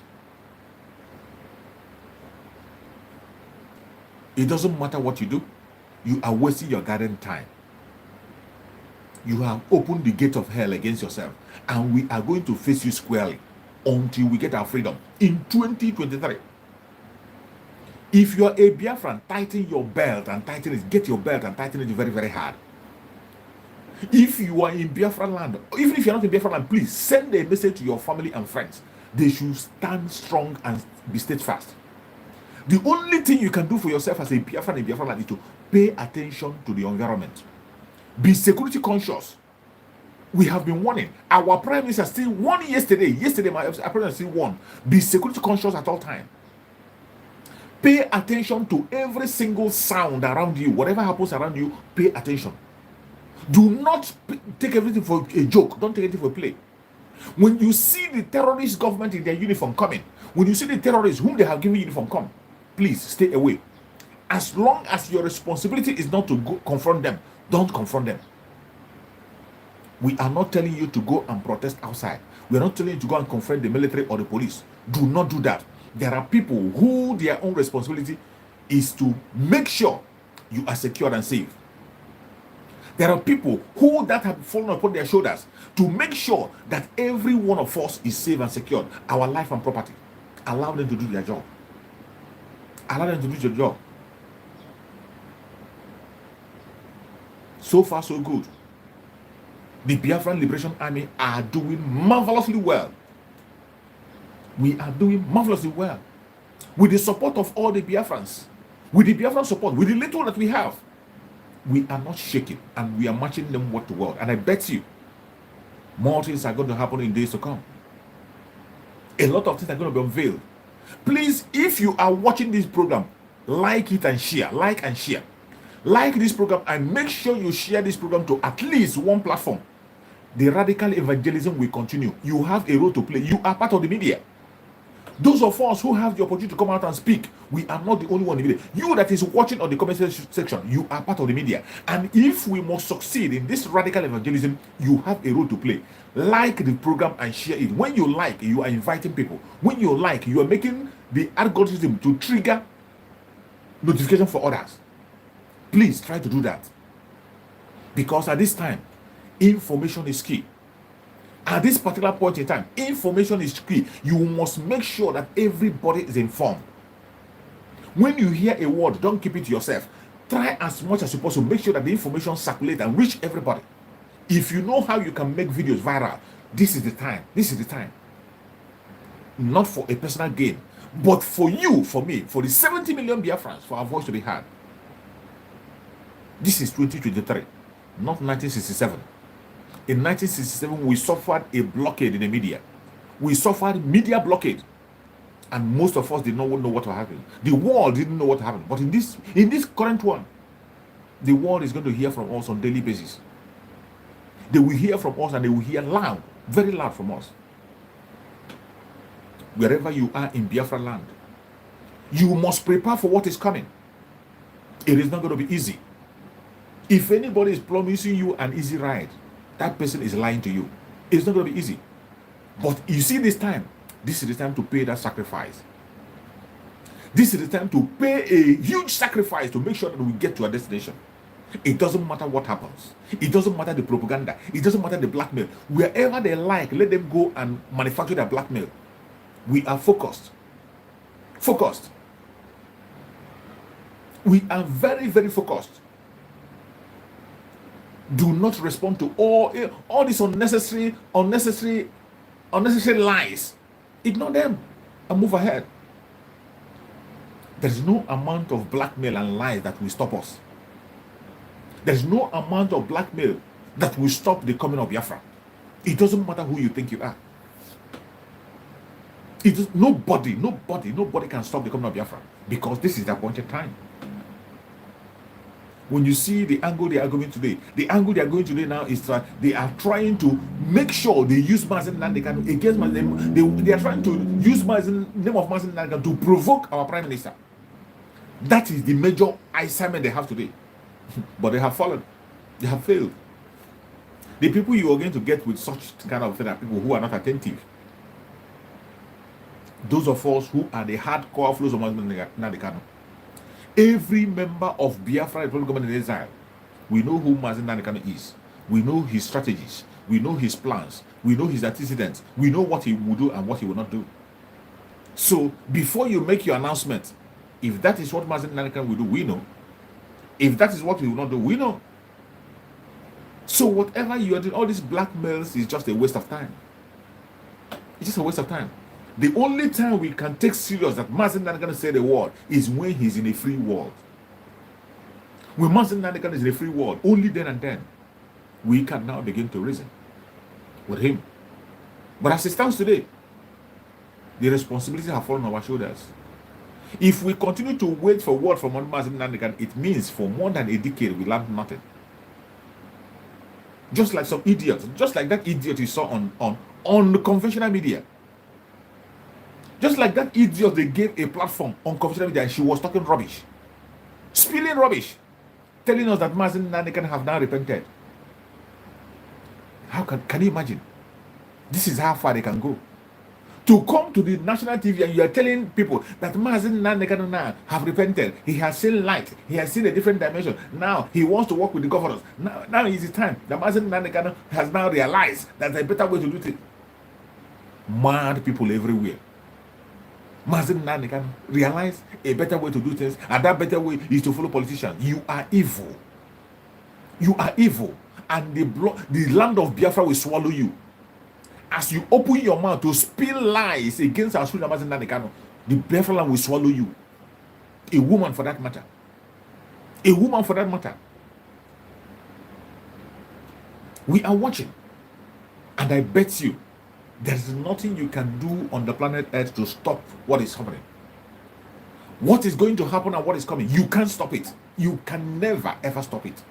It doesn't matter what you do. You are wasting your garden time. You have opened the gate of hell against yourself. And we are going to face you squarely until we get our freedom in 2023. If you're a Biafran, tighten your belt and tighten it. Get your belt and tighten it very, very hard. If you are in Biafra land, even if you're not in Biafra land, please send a message to your family and friends. They should stand strong and be steadfast. The only thing you can do for yourself as a Biafran in Biafra land is to pay attention to the environment. Be security conscious. We have been warning. Our Prime Minister still warned yesterday. Yesterday, my President still warned. Be security conscious at all times. Pay attention to every single sound around you. Whatever happens around you, pay attention. Do not take everything for a joke. Don't take anything for play. When you see the terrorist government in their uniform coming, when you see the terrorists whom they have given uniform come, please stay away. As long as your responsibility is not to go confront them, don't confront them. We are not telling you to go and protest outside. We are not telling you to go and confront the military or the police. Do not do that. There are people who their own responsibility is to make sure you are secure and safe. There are people who that have fallen upon their shoulders to make sure that every one of us is safe and secured, our life and property. Allow them to do their job. Allow them to do their job. So far, so good. The Biafran Liberation Army are doing marvelously well. We are doing marvelously well. With the support of all the Biafrans, with the Biafran support, with the little that we have, we are not shaking and we are marching them word to word. And I bet you, more things are going to happen in days to come. A lot of things are going to be unveiled. Please, if you are watching this program, like it and share. Like and share. Like this program and make sure you share this program to at least one platform. The radical evangelism will continue. You have a role to play. You are part of the media. Those of us who have the opportunity to come out and speak, we are not the only one in the media. You that is watching on the comment section, you are part of the media. And if we must succeed in this radical evangelism, you have a role to play. Like the program and share it. When you like, you are inviting people. When you like, you are making the algorithm to trigger notification for others. Please try to do that. Because at this time, information is key. At this particular point in time, information is key. You must make sure that everybody is informed. When you hear a word, don't keep it to yourself. Try as much as you possible. Make sure that the information circulates and reach everybody. If you know how you can make videos viral, this is the time. This is the time. Not for a personal gain, but for you, for me, for the 70 million Biafrans, for our voice to be heard. This is 2023, not 1967. In 1967, we suffered a blockade in the media. We suffered media blockade. And most of us did not know what happened. The world didn't know what happened. But in this current one, the world is going to hear from us on a daily basis. They will hear from us and they will hear loud, very loud from us. Wherever you are in Biafra land, you must prepare for what is coming. It is not going to be easy. If anybody is promising you an easy ride, that person is lying to you. It's not going to be easy. But you see this time, this is the time to pay that sacrifice. This is the time to pay a huge sacrifice to make sure that we get to our destination. It doesn't matter what happens. It doesn't matter the propaganda. It doesn't matter the blackmail. Wherever they like, let them go and manufacture their blackmail. We are focused. Focused. We are very, very focused. Do not respond to all these unnecessary lies. Ignore them and move ahead. There is no amount of blackmail and lies that will stop us. There is no amount of blackmail that will stop the coming of Biafra. It doesn't matter who you think you are. Nobody can stop the coming of Biafra because this is the appointed time. When you see the angle they are going today, the angle they are going today now is that they are trying to make sure they use Mazen Nandekan against Mazen. They are trying to use name of Mazen Nandekan to provoke our Prime Minister. That is the major assignment they have today. But they have fallen. They have failed. The people you are going to get with such kind of thing are people who are not attentive. Those of us who are the hardcore flows of Nadekano. Every member of Biafra Republic Government in Exile, we know who Mazen Nadekano is. We know his strategies. We know his plans. We know his antecedents. We know what he will do and what he will not do. So before you make your announcement, if that is what Mazen Nadekano will do, we know. If that is what he will not do, we know. So whatever you are doing, all these blackmails is just a waste of time. It's just a waste of time. The only time we can take serious that Mazen Nadekano say the word is when he's in a free world. When Mazen Nadekano is in a free world, only then and then we can now begin to reason with him. But as it stands today, the responsibilities have fallen on our shoulders. If we continue to wait for word from Mazen Nadekano, it means for more than a decade we learned nothing. Just like some idiots, just like that idiot you saw on the conventional media. Just like that idiot they gave a platform on conventional media and she was talking rubbish. Spilling rubbish. Telling us that Mazen Nadekano have now repented. How can you imagine? This is how far they can go. To come to the national TV and you are telling people that Mazen Nadekano now have repented. He has seen light. He has seen a different dimension. Now he wants to work with the governors. Now is the time that Mazen Nadekano has now realized that there's a better way to do things. Mad people everywhere. Mazen Nadekano realize a better way to do things, and that better way is to follow politicians. You are evil. You are evil. And the land of Biafra will swallow you. As you open your mouth to spill lies against our spirit, Mazen Nadekano, the Biafra land will swallow you. A woman for that matter. A woman for that matter. We are watching. And I bet you, there is nothing you can do on the planet Earth to stop what is happening. What is going to happen and what is coming, you can't stop it. You can never ever stop it.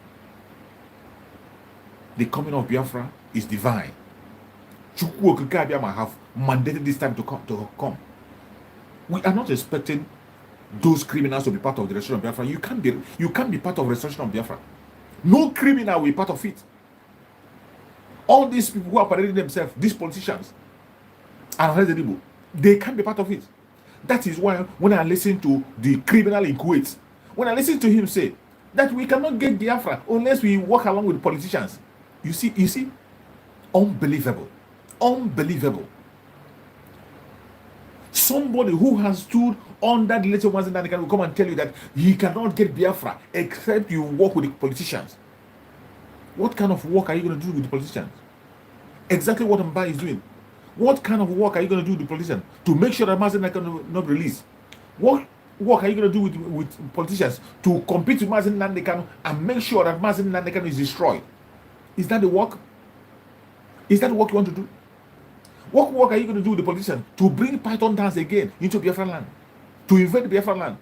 The coming of Biafra is divine. Chukwu Okike Abiyama have mandated this time to come. We are not expecting those criminals to be part of the restoration of Biafra. You can't be part of the restoration of Biafra. No criminal will be part of it. All these people who are parading themselves, these politicians, and they can't be part of it. That is why when I listen to the criminal in Kuwait, when I listen to him say that we cannot get Biafra unless we work along with politicians. You see, unbelievable. Unbelievable. Somebody who has stood on that little Mazen Nadekano will come and tell you that he cannot get Biafra except you work with the politicians. What kind of work are you going to do with the politicians? Exactly what Mba is doing. What kind of work are you going to do with the politicians to make sure that Mazen Nadekano not release? What work are you going to do with politicians to compete with Mazen Nadekano and make sure that Mazen Nadekano is destroyed? Is that the work? Is that the work you want to do? What work are you going to do with the politicians to bring Python dance again into Biafra land? To invade Biafra land?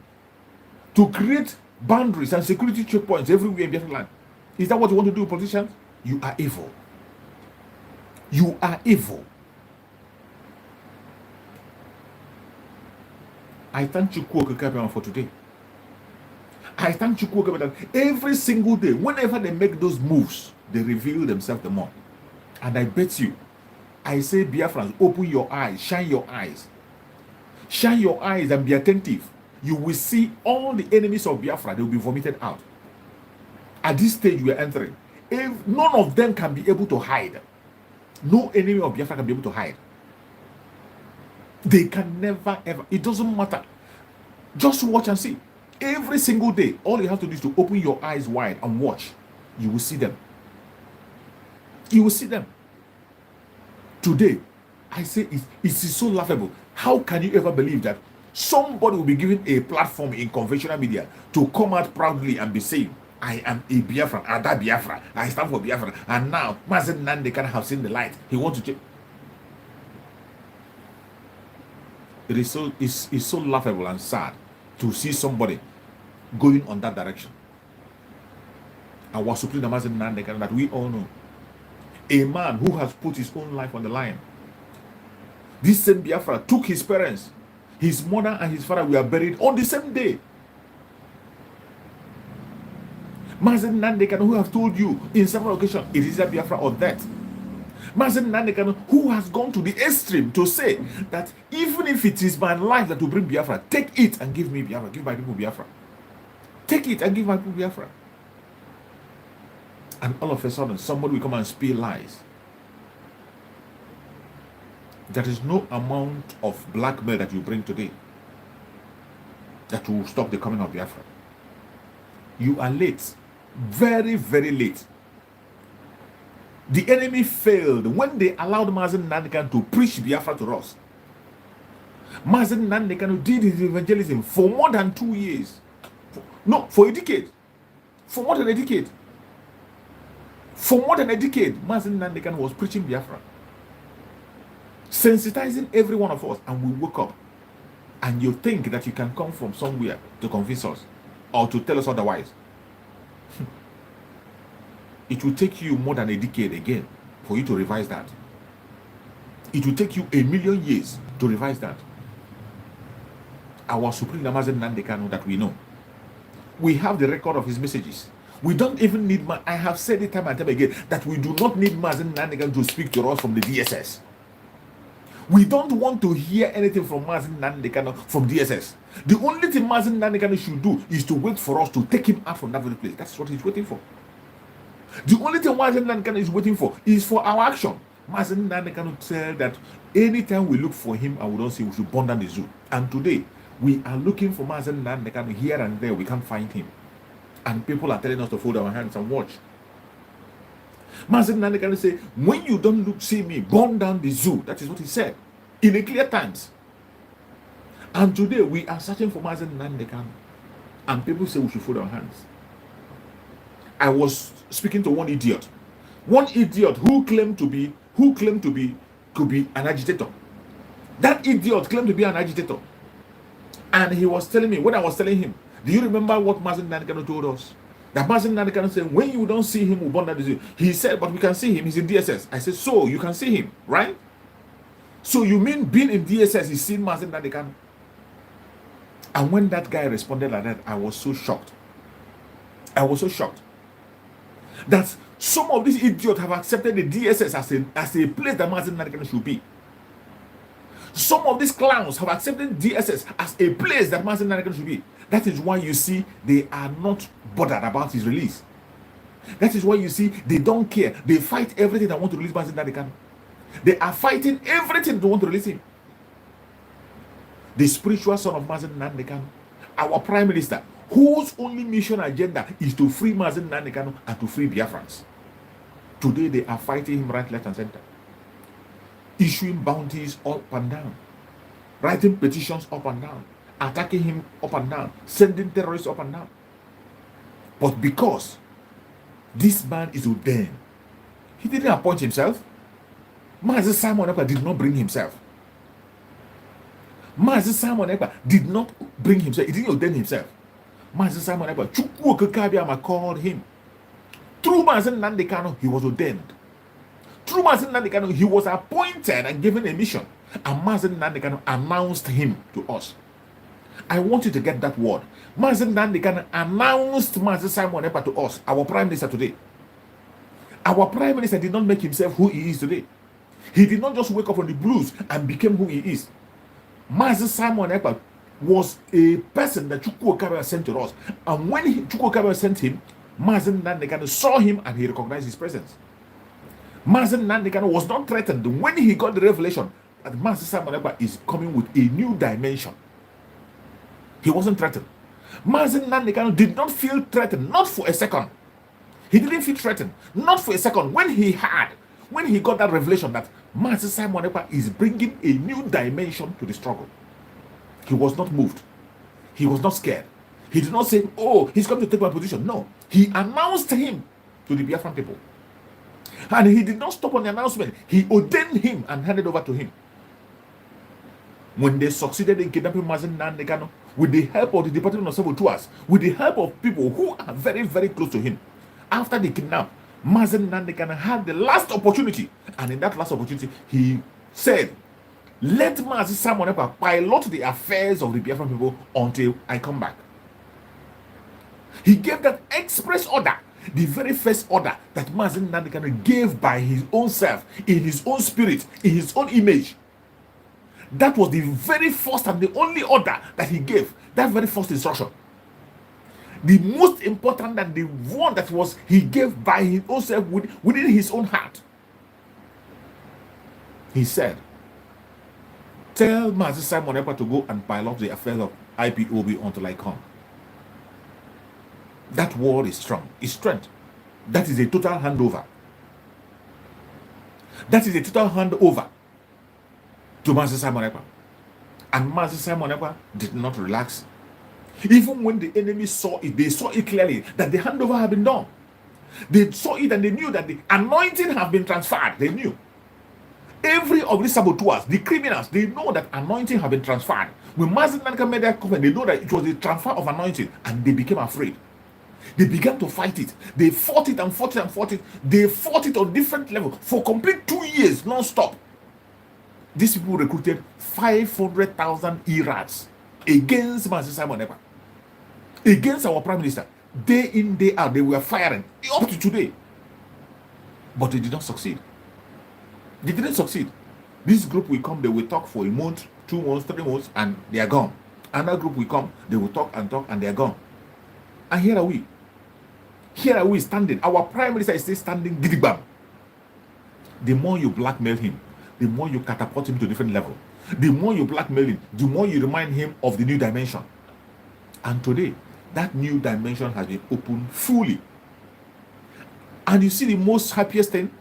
To create boundaries and security checkpoints everywhere in Biafra land? Is that what you want to do with politicians? You are evil. You are evil. I thank Chukwu Okike Abiyama for today. I thank Chukwu Okike that every single day, whenever they make those moves, they reveal themselves the more. And I bet you, I say, Biafrans, open your eyes, shine your eyes. Shine your eyes and be attentive. You will see all the enemies of Biafra, they will be vomited out. At this stage we are entering, if none of them can be able to hide. No enemy of Biafra can be able to hide. They can never ever. It doesn't matter. Just watch and see. Every single day, all you have to do is to open your eyes wide and watch. You will see them. You will see them. Today, I say it's so laughable. How can you ever believe that somebody will be given a platform in conventional media to come out proudly and be saying, I am a Biafran, Ada Biafra, I stand for Biafra, and now Mazen Nadekano have seen the light. He wants to change. It's so laughable and sad to see somebody going on that direction. Our Supreme Mazen Nadekano that we all know, a man who has put his own life on the line. This same Biafra took his parents, his mother and his father were buried on the same day. Mazen Nandekano, who have told you in several occasions, it is a Biafra or that. Mazen Nandekano, who has gone to the extreme to say that even if it is my life that will bring Biafra, take it and give me Biafra, give my people Biafra. Take it and give my people Biafra. And all of a sudden, somebody will come and spill lies. There is no amount of blackmail that you bring today that will stop the coming of Biafra. You are late. Very, very late. The enemy failed when they allowed Mazen Nandekan to preach Biafra to us. Mazen Nandekan did his evangelism for more than 2 years. For a decade. For more than a decade. For more than a decade, Mazen Nandekan was preaching Biafra. Sensitizing every one of us, and we woke up. And you think that you can come from somewhere to convince us or to tell us otherwise. It will take you more than a decade again for you to revise that. It will take you 1,000,000 years to revise that. Our Supreme Mazen Nandekano that we know. We have the record of his messages. We don't even need, I have said it time and time again, that we do not need Mazen Nandekano to speak to us from the DSS. We don't want to hear anything from Mazen Nandekano from DSS. The only thing Mazen Nandekano should do is to wait for us to take him out from that very place. That's what he's waiting for. The only thing Mazen Nandekano is waiting for is for our action. Mazen Nandekano said that anytime we look for him and we don't see, we should burn down the zoo. And today, we are looking for Mazen Nandekano here and there. We can't find him. And people are telling us to fold our hands and watch. Mazen Nandekano say, when you don't see me, burn down the zoo. That is what he said in a clear times. And today we are searching for Mazen Nandekano, and people say we should fold our hands. I was speaking to one idiot who claimed to be an agitator. That idiot claimed to be an agitator, and he was telling me, when I was telling him, do you remember what Mazen Nandekano told us? That Mazen Nandekano said, when you don't see him, we burn down the zoo. He said, but we can see him. He's in DSS. I said, so you can see him, right? So you mean being in DSS is seeing Mazen Nandekano? And when that guy responded like that, I was so shocked. That some of these idiots have accepted the DSS as a place that Mazen Nandekano should be. Some of these clowns have accepted DSS as a place that Mazen Nandekano should be. That is why you see they are not bothered about his release. That is why you see they don't care. They fight everything that want to release Mazen Nandekano. They are fighting everything they want to release him. The spiritual son of Mazen Nandekano, our prime minister, whose only mission agenda is to free Mazen Nandekano and to free Biafrans. Today they are fighting him right, left, and center. Issuing bounties up and down. Writing petitions up and down. Attacking him up and down. Sending terrorists up and down. But because this man is ordained, he didn't appoint himself. Mazen Simon Ekpa did not bring himself. Mazen Simon Ekpa did not bring himself. He didn't ordain himself. Mazen Simon Ekpa, Chukwu Okekabiama called him. Through Mazen Nandekano, he was ordained. Through Mazen Nandekano, he was appointed and given a mission. And Mazen Nandekano announced him to us. I want you to get that word. Mazen Nandekano announced Mazen Simon Ekpa to us, our prime minister today. Our prime minister did not make himself who he is today. He did not just wake up from the blues and became who he is. Mazen Simon Ekpa was a person that Chukwu Okekabiama sent to us. And when Chukwu Okekabiama sent him, Mazen Nandekano saw him and he recognized his presence. Mazen Nandekano was not threatened when he got the revelation that Mazen Simon Ekpa is coming with a new dimension. He wasn't threatened. Mazen Nandekano did not feel threatened, not for a second. He didn't feel threatened, not for a second, when he got that revelation that Mazen Simon Ekpa is bringing a new dimension to the struggle. He was not moved. He was not scared. He did not say, oh, he's come to take my position. No. He announced him to the Biafran people. And he did not stop on the announcement. He ordained him and handed over to him. When they succeeded in kidnapping Mazen Nandekano, with the help of the Department of Saboteurs, with the help of people who are very, very close to him, after they kidnapped, Mazen Nandekano had the last opportunity. And in that last opportunity, he said, let Mazen Simon Ekpa pilot the affairs of the Biafran people until I come back. He gave that express order, the very first order that Mazen Nandekano gave by his own self, in his own spirit, in his own image. That was the very first and the only order that he gave, that very first instruction. The most important and the one that was he gave by his own self within his own heart. He said, tell Master Simon Ekpa to go and pile up the affairs of IPOB until I come. That word is strong, is strength. That is a total handover. That is a total handover to Master Simon Ekpa. And Master Simon Ekpa did not relax. Even when the enemy saw it, they saw it clearly that the handover had been done. They saw it and they knew that the anointing had been transferred. They knew. Every of these saboteurs, the criminals, they know that anointing had been transferred. When Master Nandekano made that comment, they know that it was a transfer of anointing, and they became afraid. They began to fight it. They fought it and fought it and fought it. They fought it on different levels for complete 2 years, non-stop. These people recruited 500,000 Irats against Master Simon Ekpa, against our Prime Minister. Day in, day out, they were firing up to today. But they did not succeed. They didn't succeed. This group will come, they will talk for a month, 2 months, 3 months, and they are gone. Another group will come, they will talk, and they are gone. And here are we. Here are we standing. Our Prime Minister is still standing gidigam. The more you blackmail him, the more you catapult him to a different level. The more you blackmail him, the more you remind him of the new dimension. And today, that new dimension has been opened fully. And you see the most happiest thing,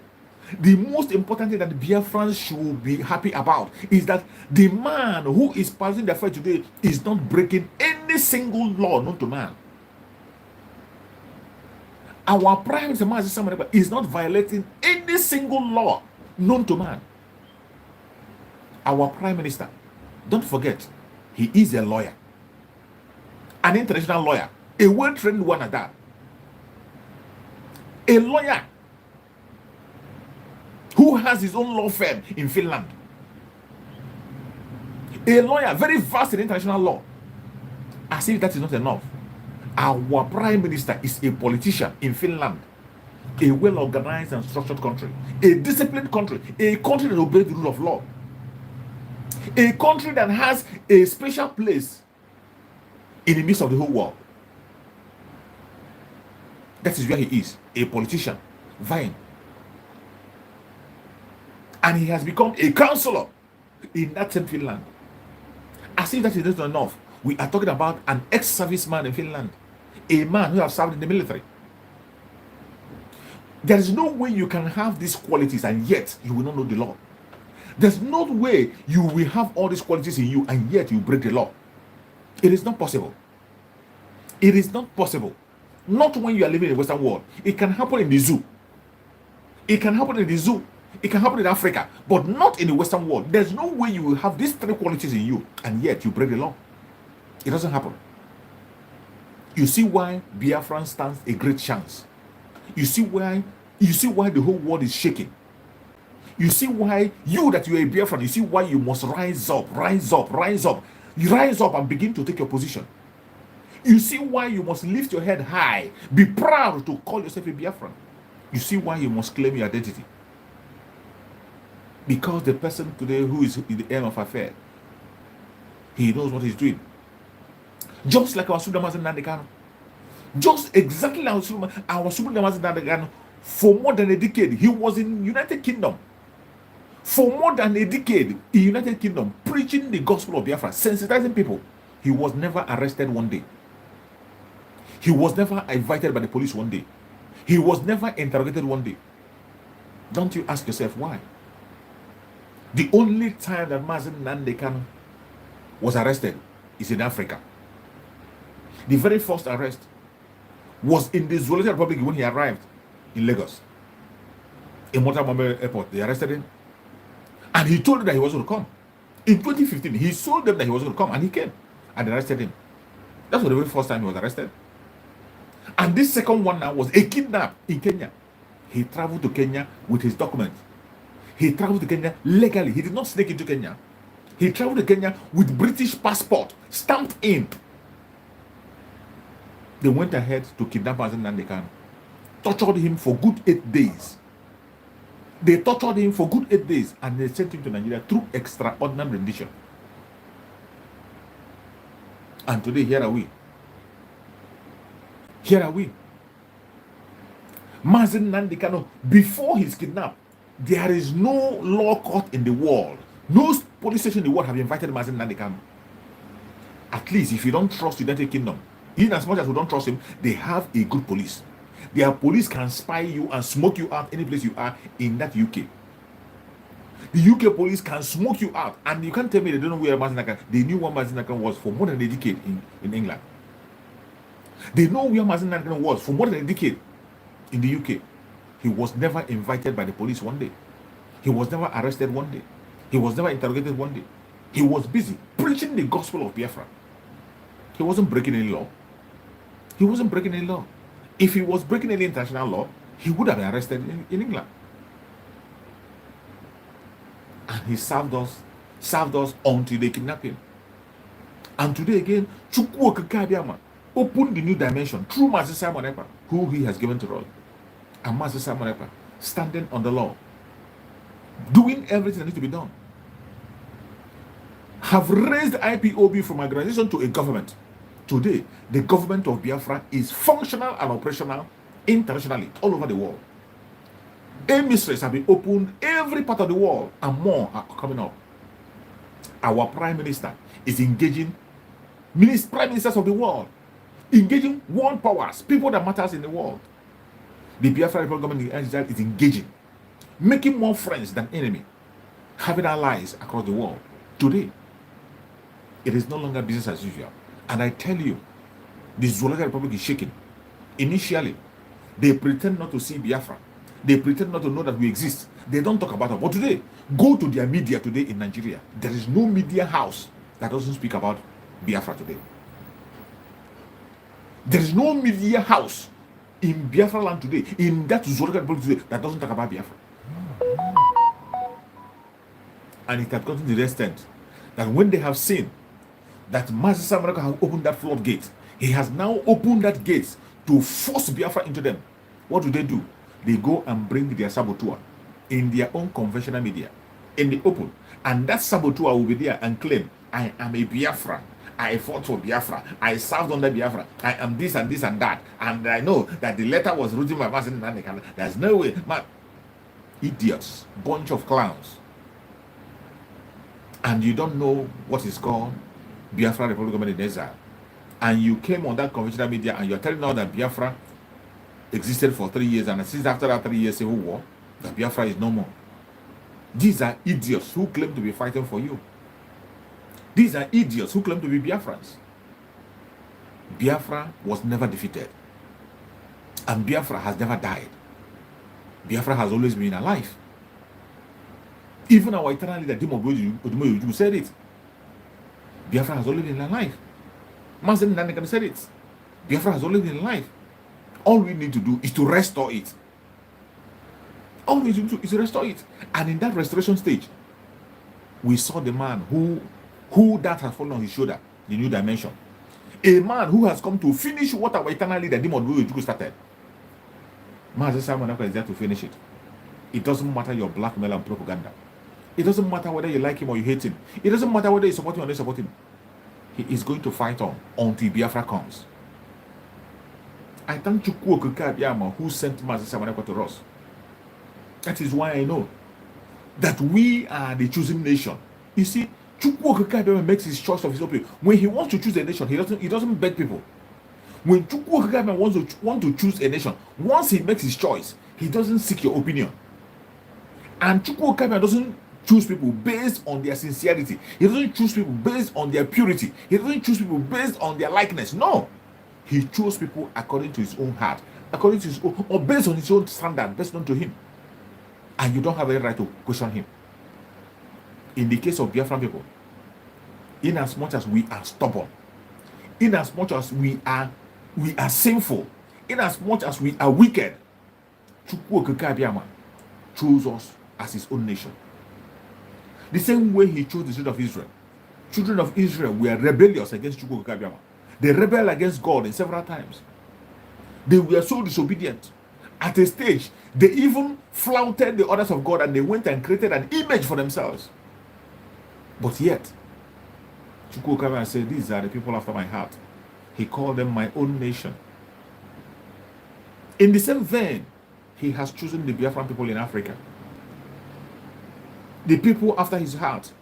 the most important thing that the Biafrans should be happy about is that the man who is passing the fight today is not breaking any single law known to man. Our Prime Minister is not violating any single law known to man. Our Prime Minister, don't forget, he is a lawyer, an international lawyer, a well-trained one at that. A lawyer who has his own law firm in Finland. A lawyer, very vast in international law. As if that is not enough, our Prime Minister is a politician in Finland, a well-organized and structured country, a disciplined country, a country that obeys the rule of law, a country that has a special place in the midst of the whole world. That is where he is, a politician, vying. And he has become a counselor in that same Finland. As if that is not enough, we are talking about an ex-serviceman in Finland, a man who has served in the military. There is no way you can have these qualities and yet you will not know the law. There's no way you will have all these qualities in you and yet you break the law. It is not possible. It is not possible. Not when you are living in the Western world. It can happen in the zoo. It can happen in the zoo. It can happen in Africa, but not in the Western world. There's no way you will have these 3 qualities in you and yet you break the law. It doesn't happen. You see why Biafra stands a great chance. You see why the whole world is shaking. You see why you are a Biafran, you see why you must rise up. You rise up and begin to take your position. You see why you must lift your head high. Be proud to call yourself a Biafran. You see why you must claim your identity. Because the person today who is in the aim of affair, he knows what he's doing. Just like our Supreme Nandekano. Just exactly like our Supreme Nandekano. For more than a decade, he was in United Kingdom. For more than a decade in United Kingdom, preaching the gospel of Biafra, sensitizing people. He was never arrested one day. He was never invited by the police one day. He was never interrogated one day. Don't you ask yourself why? The only time that Mazen Nandekano was arrested is in Africa. The very first arrest was in the Zoological Republic when he arrived in Lagos. In Motamambe Airport, they arrested him. And he told them that he was going to come. In 2015, he told them that he was going to come, and he came. And they arrested him. That was the very first time he was arrested. And this second one now was a kidnap in Kenya. He traveled to Kenya with his documents. He traveled to Kenya legally. He did not sneak into Kenya. He traveled to Kenya with British passport stamped in. They went ahead to kidnap Mazi Nnamdi Kanu, tortured him for good 8 days. They tortured him for good 8 days, and they sent him to Nigeria through extraordinary rendition. And today, here are we. Here are we. Mazi Nnamdi Kanu, before his kidnap, there is no law court in the world. No police station in the world have invited Mazi Nnamdi Kanu. At least, if you don't trust the United Kingdom, in as much as we don't trust him, they have a good police. Their police can spy you and smoke you out any place you are in that UK. The UK police can smoke you out, and you can't tell me they don't know where Mazi Nnamdi Kanu. They knew where Mazi Nnamdi Kanu was for more than a decade in England. They know where Mazi Nnamdi Kanu was for more than a decade in the UK. He was never invited by the police one day. He was never arrested one day. He was never interrogated one day. He was busy preaching the gospel of Biafra. He wasn't breaking any law. He wasn't breaking any law. If he was breaking any international law, he would have been arrested in England. And he served us until they kidnapped him. And today again, Chukwu Okike Abiama opened the new dimension through Mazi Simon Ekpa, who he has given to us. And Mazi Simon Ekpa standing on the law, doing everything that needs to be done, have raised IPOB from organization to a government. Today, the government of Biafra is functional and operational internationally, all over the world. Emissaries have been opened every part of the world, and more are coming up. Our Prime Minister is engaging Prime Ministers of the world, engaging world powers, people that matters in the world. The Biafra government is engaging, making more friends than enemy, having allies across the world. Today, it is no longer business as usual. And I tell you, the Zoological Republic is shaking. Initially, they pretend not to see Biafra. They pretend not to know that we exist. They don't talk about it. But today, go to their media today in Nigeria. There is no media house that doesn't speak about Biafra today. There is no media house in Biafra land today, in that Zoological Republic today, that doesn't talk about Biafra. And it has gotten to the extent that when they have seen that Mazi Simon Ekpa has opened that floodgate, he has now opened that gate to force Biafra into them. What do? They go and bring their saboteur in their own conventional media, in the open. And that saboteur will be there and claim, I am a Biafra. I fought for Biafra. I served under Biafra. I am this and this and that. And I know that the letter was written by Mazi Nnamdi Kanu. There's no way. Idiots. Bunch of clowns. And you don't know what is called Biafra Republic Government in Exile. And you came on that conventional media and you're telling us that Biafra existed for 3 years, and since after that 3 years civil war, that Biafra is no more. These are idiots who claim to be fighting for you. These are idiots who claim to be Biafrans. Biafra was never defeated. And Biafra has never died. Biafra has always been alive. Even our eternal leader, Odumodu, said it. Biafra has always been alive. Mazi Nnamdi Kanu said it. Biafra has always been alive. All we need to do is to restore it. All we need to do is to restore it. And in that restoration stage, we saw the man who that has fallen on his shoulder, the new dimension. A man who has come to finish what our eternal leader, Odumodu, started. Mazi Simon Ekpa is there to finish it. It doesn't matter your blackmail and propaganda. It doesn't matter whether you like him or you hate him. It doesn't matter whether you support him or not support him. He is going to fight on until Biafra comes. I thank Chukwu Okike Abiama who sent Mazi Simon Ekpa to us. That is why I know that we are the chosen nation. You see, Chukwu Okike Abiama makes his choice of his own. When he wants to choose a nation, he doesn't beg people. When Chukwu Okike Abiama wants to choose a nation, once he makes his choice, he doesn't seek your opinion. And Chukwu Okike Abiama doesn't choose people based on their sincerity. He doesn't choose people based on their purity. He doesn't choose people based on their likeness. No. He chose people according to his own heart, according to his own, or based on his own standard, based on to him. And you don't have any right to question him. In the case of Biafran people, in as much as we are stubborn, in as much as we are sinful, in as much as we are wicked, Chukwu Okike Abiama chose us as his own nation. The same way he chose the children of Israel. Children of Israel were rebellious against Chukwu Okike Abiama. They rebelled against God in several times. They were so disobedient. At a stage, they even flouted the orders of God and they went and created an image for themselves. But yet, Chukwuka said, these are the people after my heart. He called them my own nation. In the same vein, he has chosen the Biafran people in Africa. The people after his heart.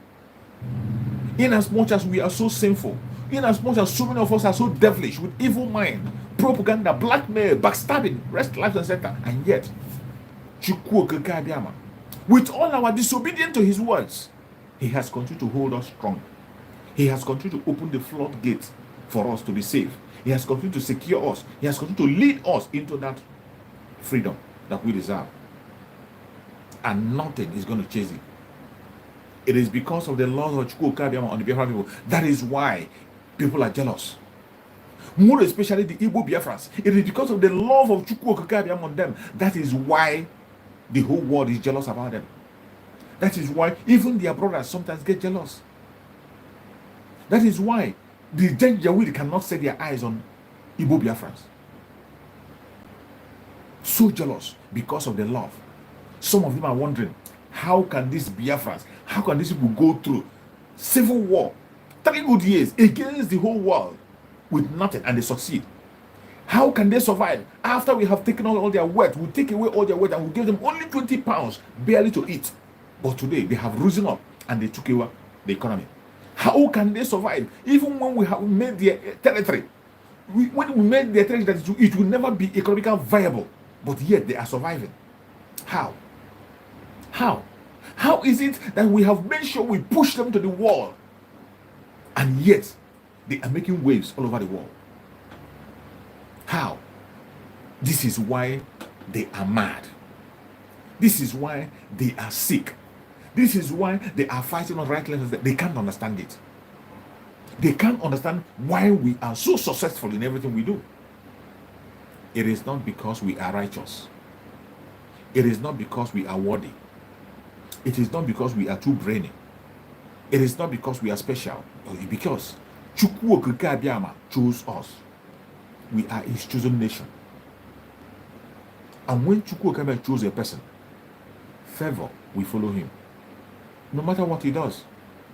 In as much as we are so sinful, in as much as so many of us are so devilish with evil mind, propaganda, blackmail, backstabbing, rest, life, and center, and yet, with all our disobedience to his words, he has continued to hold us strong. He has continued to open the floodgates for us to be saved. He has continued to secure us. He has continued to lead us into that freedom that we deserve. And nothing is going to chase it. It is because of the laws of Chukwuka on the Biafran people. That is why people are jealous. More especially the Igbo Biafrans. It is because of the love of Chukwuka on them. That is why the whole world is jealous about them. That is why even their brothers sometimes get jealous. That is why the Janjaweed cannot set their eyes on Igbo Biafrans. So jealous because of the love. Some of them are wondering, how can these Biafrans, how can these people go through civil war, 3 good years against the whole world with nothing and they succeed? How can they survive after we have taken all their wealth? We take away all their wealth and we give them only 20 pounds barely to eat. But today they have risen up and they took away the economy. How can they survive even when we have made their territory? When we made their territory that it will never be economically viable, but yet they are surviving. How? How? How is it that we have made sure we push them to the wall and yet they are making waves all over the world? How? This is why they are mad. This is why they are sick. This is why they are fighting on right levels. They can't understand it. They can't understand why we are so successful in everything we do. It is not because we are righteous. It is not because we are worthy. It is not because we are too brainy. It is not because we are special. Because Chukwuka Abiyama chose us. We are his chosen nation. And when Chukwuka chose a person, favor will follow him. No matter what he does,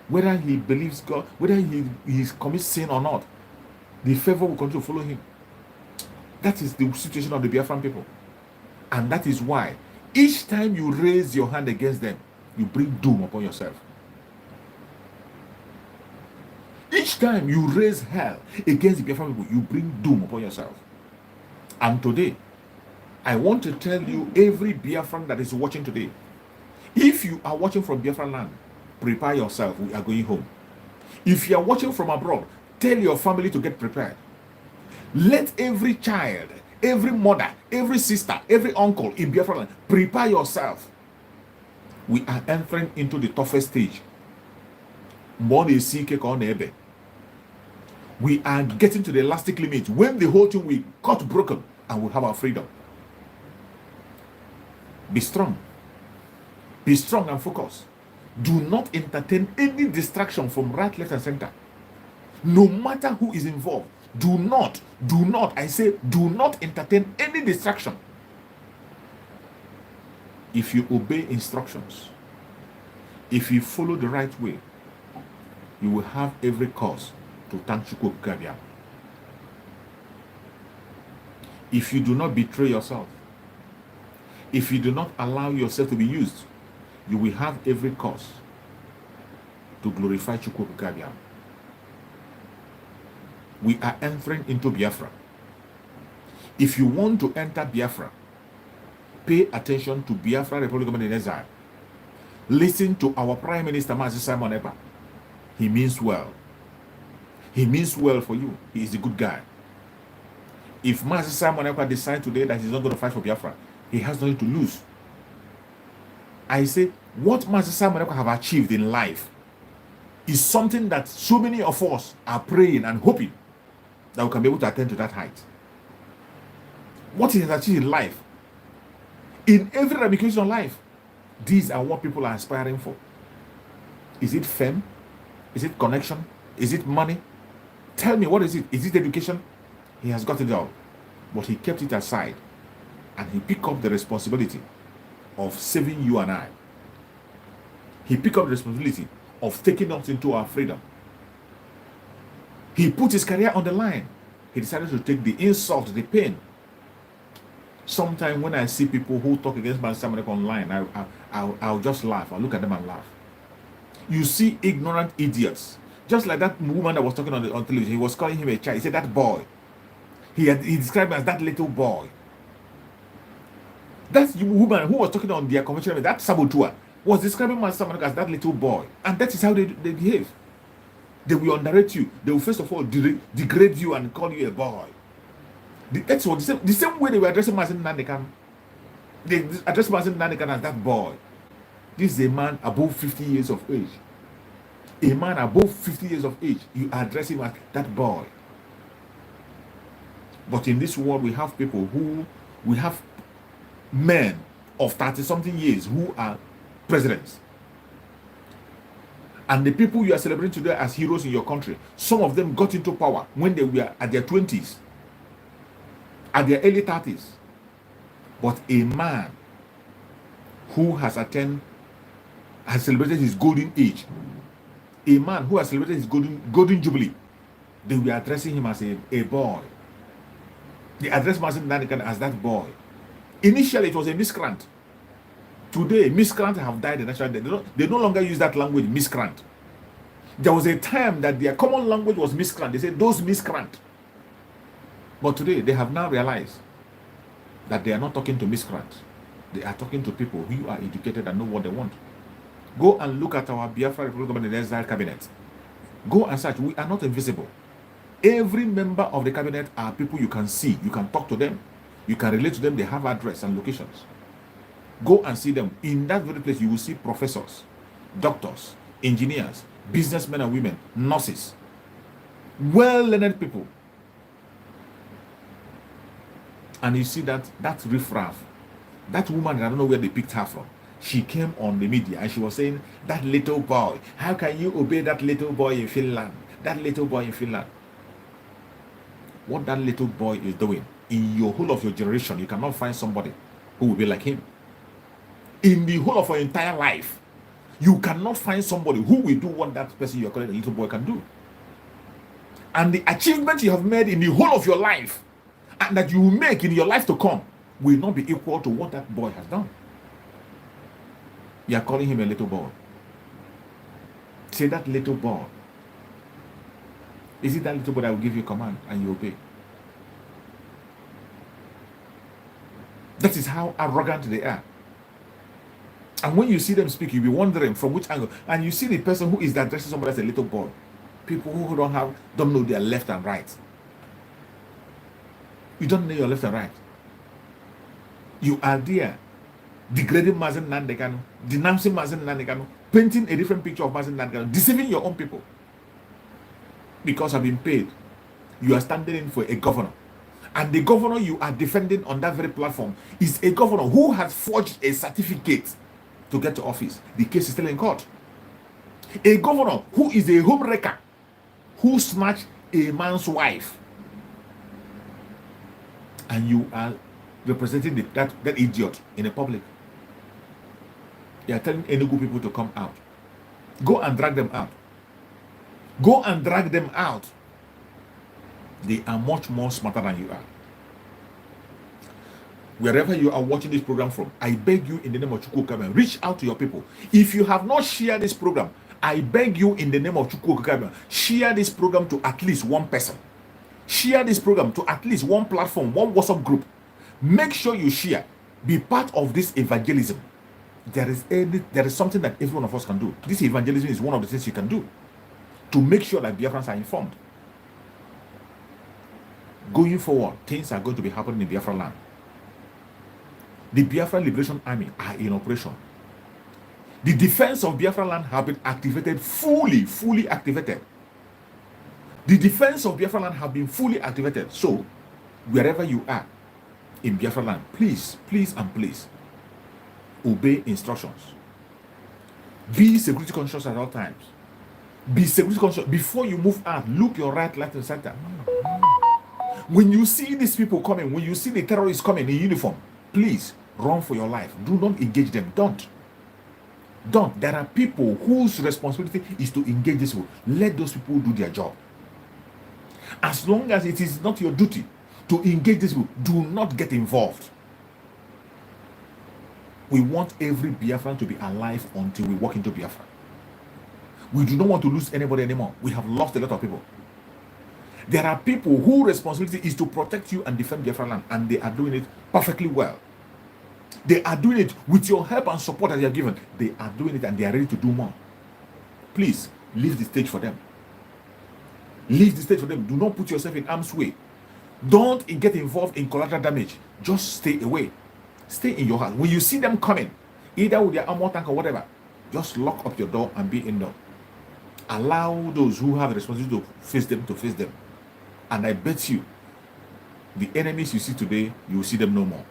whether he believes God, whether he commits sin or not, the favor will continue to follow him. That is the situation of the Biafran people. And that is why each time you raise your hand against them, you bring doom upon yourself. Each time you raise hell against the Biafran people, you bring doom upon yourself. And today, I want to tell you, every Biafran that is watching today, if you are watching from Biafran land, prepare yourself, we are going home. If you are watching from abroad, tell your family to get prepared. Let every child, every mother, every sister, every uncle in Biafran land, prepare yourself. We are entering into the toughest stage. We are getting to the elastic limit when the whole thing will cut broken and we have our freedom. Be strong. Be strong and focused. Do not entertain any distraction from right, left, and center. No matter who is involved, do not, I say, do not entertain any distraction. If you obey instructions, if you follow the right way, you will have every cause to thank Chukwuka. If you do not betray yourself, if you do not allow yourself to be used, you will have every cause to glorify Chukwuka. We are entering into Biafra. If you want to enter Biafra, pay attention to Biafra Republic Government in Exile. Listen to our Prime Minister, Mazi Simon Ekpa. He means well. He means well for you. He is a good guy. If Mazi Simon Ekpa decides today that he's not going to fight for Biafra, he has nothing to lose. I say, what Mazi Simon Ekpa have achieved in life is something that so many of us are praying and hoping that we can be able to attain to that height. What he has achieved in life, in every ramification of life, these are what people are aspiring for. Is it fame? Is it connection? Is it money? Tell me, what is it? Is it education? He has got it all. but he kept it aside and he picked up the responsibility of saving you and I. He picked up the responsibility of taking us into our freedom. He put his career on the line. He decided to take the insult, the pain. Sometimes when I see people who talk against Master America online, I'll just laugh. I'll look at them and laugh. You see ignorant idiots. Just like that woman that was talking on television. He was calling him a child. He said, that boy. He described him as that little boy. That woman who was talking on their convention, that saboteur, was describing Master America as that little boy. And that is how they behave. They will underrate you. They will first of all degrade you and call you a boy. That's what the same way they were addressing Master Nandekan. They addressed Master Nandekan as that boy. This is a man above 50 years of age. A man above 50 years of age, you address him as that boy. But in this world, we have people we have men of 30-something years who are presidents. And the people you are celebrating today as heroes in your country, some of them got into power when they were at their 20s, at their early 30s. But a man who has celebrated his golden age, a man who has celebrated his golden jubilee, they were addressing him as a boy. They addressed Master Nanikan as that boy. Initially, it was a miscreant. Today, miscreants have died in national death. They no longer use that language, miscreant. There was a time that their common language was miscreant. They said, those miscreant. But today, they have now realized that they are not talking to miscreants. They are talking to people who are educated and know what they want. Go and look at our Biafra Republic and Exile cabinet. Go and search. We are not invisible. Every member of the cabinet are people you can see. You can talk to them. You can relate to them. They have address and locations. Go and see them. In that very place, you will see professors, doctors, engineers, businessmen and women, nurses, well-learned people. And you see that riffraff, that woman, I don't know where they picked her from. She came on the media and she was saying, that little boy, how can you obey that little boy in Finland? That little boy in Finland. What that little boy is doing, in your whole of your generation, you cannot find somebody who will be like him. In the whole of your entire life, you cannot find somebody who will do what that person you're calling a little boy can do. And the achievement you have made in the whole of your life, and that you will make in your life to come, will not be equal to what that boy has done. You are calling him a little boy. Say that little boy. Is it that little boy that will give you a command and you obey? That is how arrogant they are. And when you see them speak, you'll be wondering from which angle. And you see the person who is addressing somebody as a little boy. People who don't know their left and right. You don't know your left and right. You are there degrading Mazen Nandekano, denouncing Mazen Nandekano, painting a different picture of Mazen Nandekano, deceiving your own people. Because I've been paid. You are standing in for a governor. And the governor you are defending on that very platform is a governor who has forged a certificate to get to office. The case is still in court. A governor who is a homewrecker, who snatched a man's wife. And you are representing that idiot in the public. You are telling Enugu people to come out. Go and drag them out. Go and drag them out. They are much more smarter than you are. Wherever you are watching this program from, I beg you in the name of Chukwu, reach out to your people. If you have not shared this program, I beg you in the name of Chukwu, share this program to at least one person. Share this program to at least one platform, one WhatsApp group. Make sure you share. Be part of this evangelism. There is something that every one of us can do. This evangelism is one of the things you can do to make sure that Biafrans are informed. Going forward, things are going to be happening in Biafra land. The Biafra Liberation Army are in operation. The defense of Biafra land have been activated, fully activated. The defense of Biafra land have been fully activated. So, wherever you are in Biafra land, please, and please, obey instructions. Be security conscious at all times. Be security conscious. Before you move out, look your right, left, and center. When you see these people coming, when you see the terrorists coming in uniform, please run for your life. Do not engage them. Don't. There are people whose responsibility is to engage these people. Let those people do their job. As long as it is not your duty to engage these people, do not get involved. We want every Biafran to be alive until we walk into Biafra. We do not want to lose anybody anymore. We have lost a lot of people. There are people whose responsibility is to protect you and defend Biafra land, and they are doing it perfectly well. They are doing it with your help and support that they are given. They are doing it and they are ready to do more. Please, leave the stage for them. Leave the stage for them. Do not put yourself in harm's way. Don't get involved in collateral damage. Just stay away. Stay in your house. When you see them coming, either with their armor tank or whatever, just lock up your door and be indoor. Allow those who have the responsibility to face them. And I bet you, the enemies you see today, you will see them no more.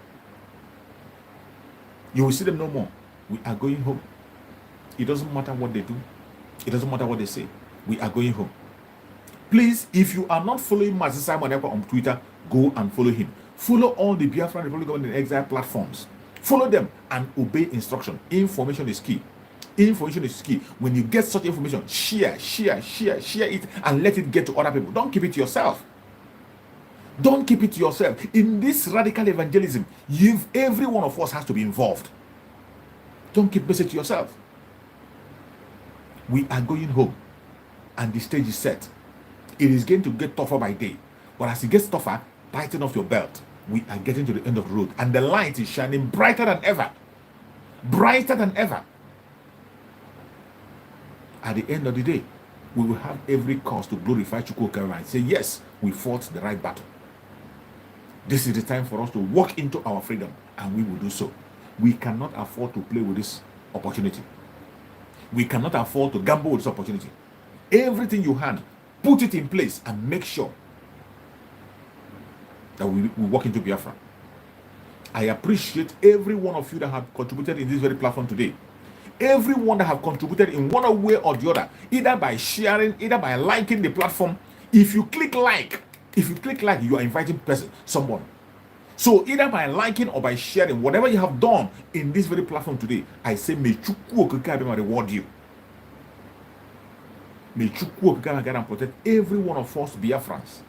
You will see them no more. We are going home. It doesn't matter what they do. It doesn't matter what they say. We are going home. Please, if you are not following Master Simon Ekpa on Twitter, go and follow him. Follow all the Biafran Republic Government in Exile platforms. Follow them and obey instruction. Information is key. Information is key. When you get such information, share it and let it get to other people. Don't keep it to yourself. Don't keep it to yourself. In this radical evangelism, every one of us has to be involved. Don't keep message to yourself. We are going home and the stage is set. It is going to get tougher by day. But as it gets tougher, tighten off your belt. We are getting to the end of the road and the light is shining brighter than ever. Brighter than ever. At the end of the day, we will have every cause to glorify Chukwuka and say, yes, we fought the right battle. This is the time for us to walk into our freedom, and we will do so. We cannot afford to play with this opportunity. We cannot afford to gamble with this opportunity. Everything you hand, put it in place and make sure that we walk into Biafra. I appreciate every one of you that have contributed in this very platform today. Everyone that have contributed in one way or the other, either by sharing, either by liking the platform. If you click like, you are inviting someone. So either by liking or by sharing, whatever you have done in this very platform today, I say may Chukwu Okike reward you. May Chukwu Okike and protect every one of us Biafrans.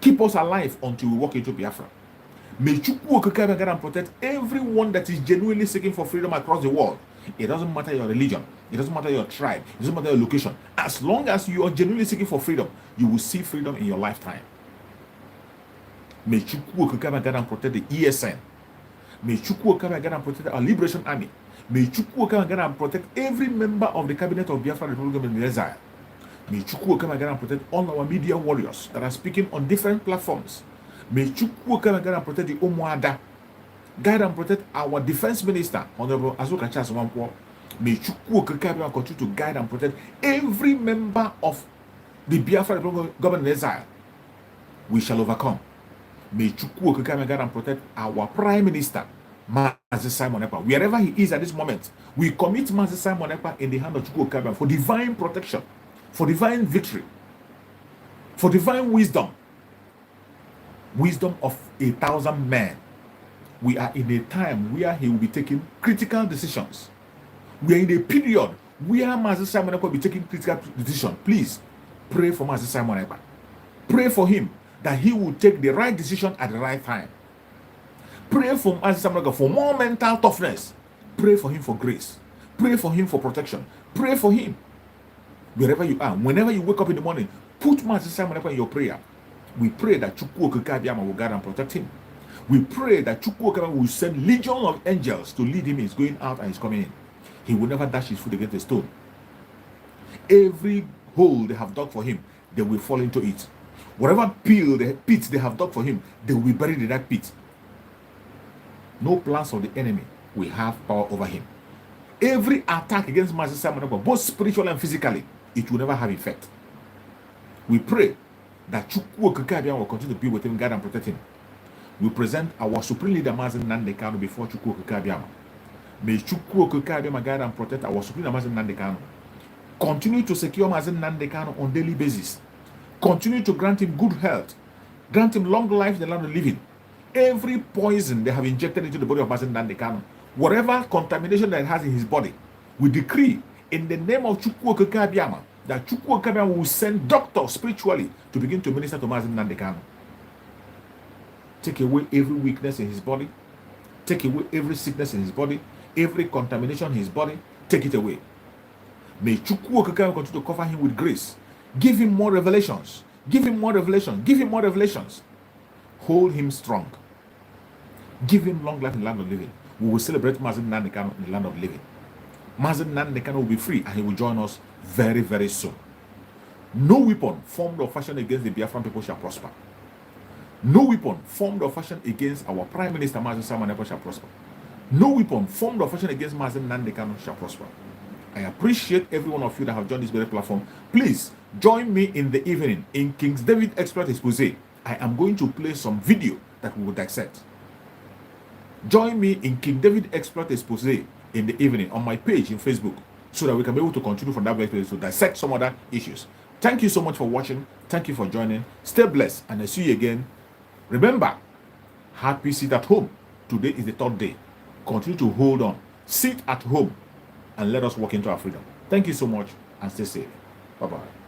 Keep us alive until we walk into Biafra. May Chukwu Okike and protect everyone that is genuinely seeking for freedom across the world. It doesn't matter your religion. It doesn't matter your tribe. It doesn't matter your location. As long as you are genuinely seeking for freedom, you will see freedom in your lifetime. May Chukwu Okike and protect the ESN. May Chukwu Okike and protect our Liberation Army. May Chukwu Okike and protect every member of the cabinet of Biafra Republic in exile. May Chukwu Okike and protect all our media warriors that are speaking on different platforms. May Chukwu Okike and protect the Umuada. Guide and protect our defense minister, Honorable Azuka Charles Wampo. May Chukwu Okike continue to guide and protect every member of the Biafra Republic government in exile. We shall overcome. May Chukwu Okike guide and protect our Prime Minister, Mazi Simon Ekpa. Wherever he is at this moment, we commit Mazi Simon Ekpa in the hand of Chukwu Okike for divine protection, for divine victory, for divine wisdom. Wisdom of 1,000 men. We are in a time where he will be taking critical decisions. We are in a period where Mazi Simon Ekpa will be taking critical decisions. Please pray for Mazi Simon Ekpa. Pray for him that he will take the right decision at the right time. Pray for Mazi Simon Ekpa for more mental toughness. Pray for him for grace. Pray for him for protection. Pray for him wherever you are. Whenever you wake up in the morning, put Mazi Simon Ekpa in your prayer. We pray that Chukwu Okike will guide and protect him. We pray that Chukwu Okike will send legion of angels to lead him. He's going out and he's coming in. He will never dash his foot against a stone. Every hole they have dug for him, they will fall into it. Whatever pit they have dug for him, they will be buried in that pit. No plans of the enemy will have power over him. Every attack against Mazi Simon Ekpa, both spiritually and physically, it will never have effect. We pray that Chukwu Okike will continue to be with him, guide and protect him. We present our supreme leader Mazi Nnamdi Kanu before Chukwu Okike. May Chukwu Okike guide and protect our supreme leader Mazi Nnamdi Kanu. Continue to secure Mazi Nnamdi Kanu on daily basis. Continue to grant him good health. Grant him long life in the land of living. Every poison they have injected into the body of Mazen Nandekano, whatever contamination that it has in his body, we decree in the name of Chukwu Okeke that Chukwu Okeke will send doctors spiritually to begin to minister to Mazen Nandekano. Take away every weakness in his body. Take away every sickness in his body. Every contamination in his body. Take it away. May Chukwu Okeke continue to cover him with grace. Give him more revelations. Give him more revelations. Give him more revelations. Hold him strong. Give him long life in the land of living. We will celebrate Mazen Nandekano in the land of living. Mazen Nandekano will be free and he will join us very, very soon. No weapon formed or fashioned against the Biafran people shall prosper. No weapon formed or fashioned against our Prime Minister Mazen Samaneko shall prosper. No weapon formed or fashioned against Mazen Nandekano shall prosper. I appreciate every one of you that have joined this very platform. Please join me in the evening in King David Exploit Expose. I am going to play some video that we will dissect. Join me in King David Exploit Expose in the evening on my page in Facebook so that we can be able to continue from that place to dissect some other issues. Thank you so much for watching. Thank you for joining. Stay blessed and I see you again. Remember, happy sit at home. Today is the third day. Continue to hold on. Sit at home and let us walk into our freedom. Thank you so much and stay safe. Bye-bye.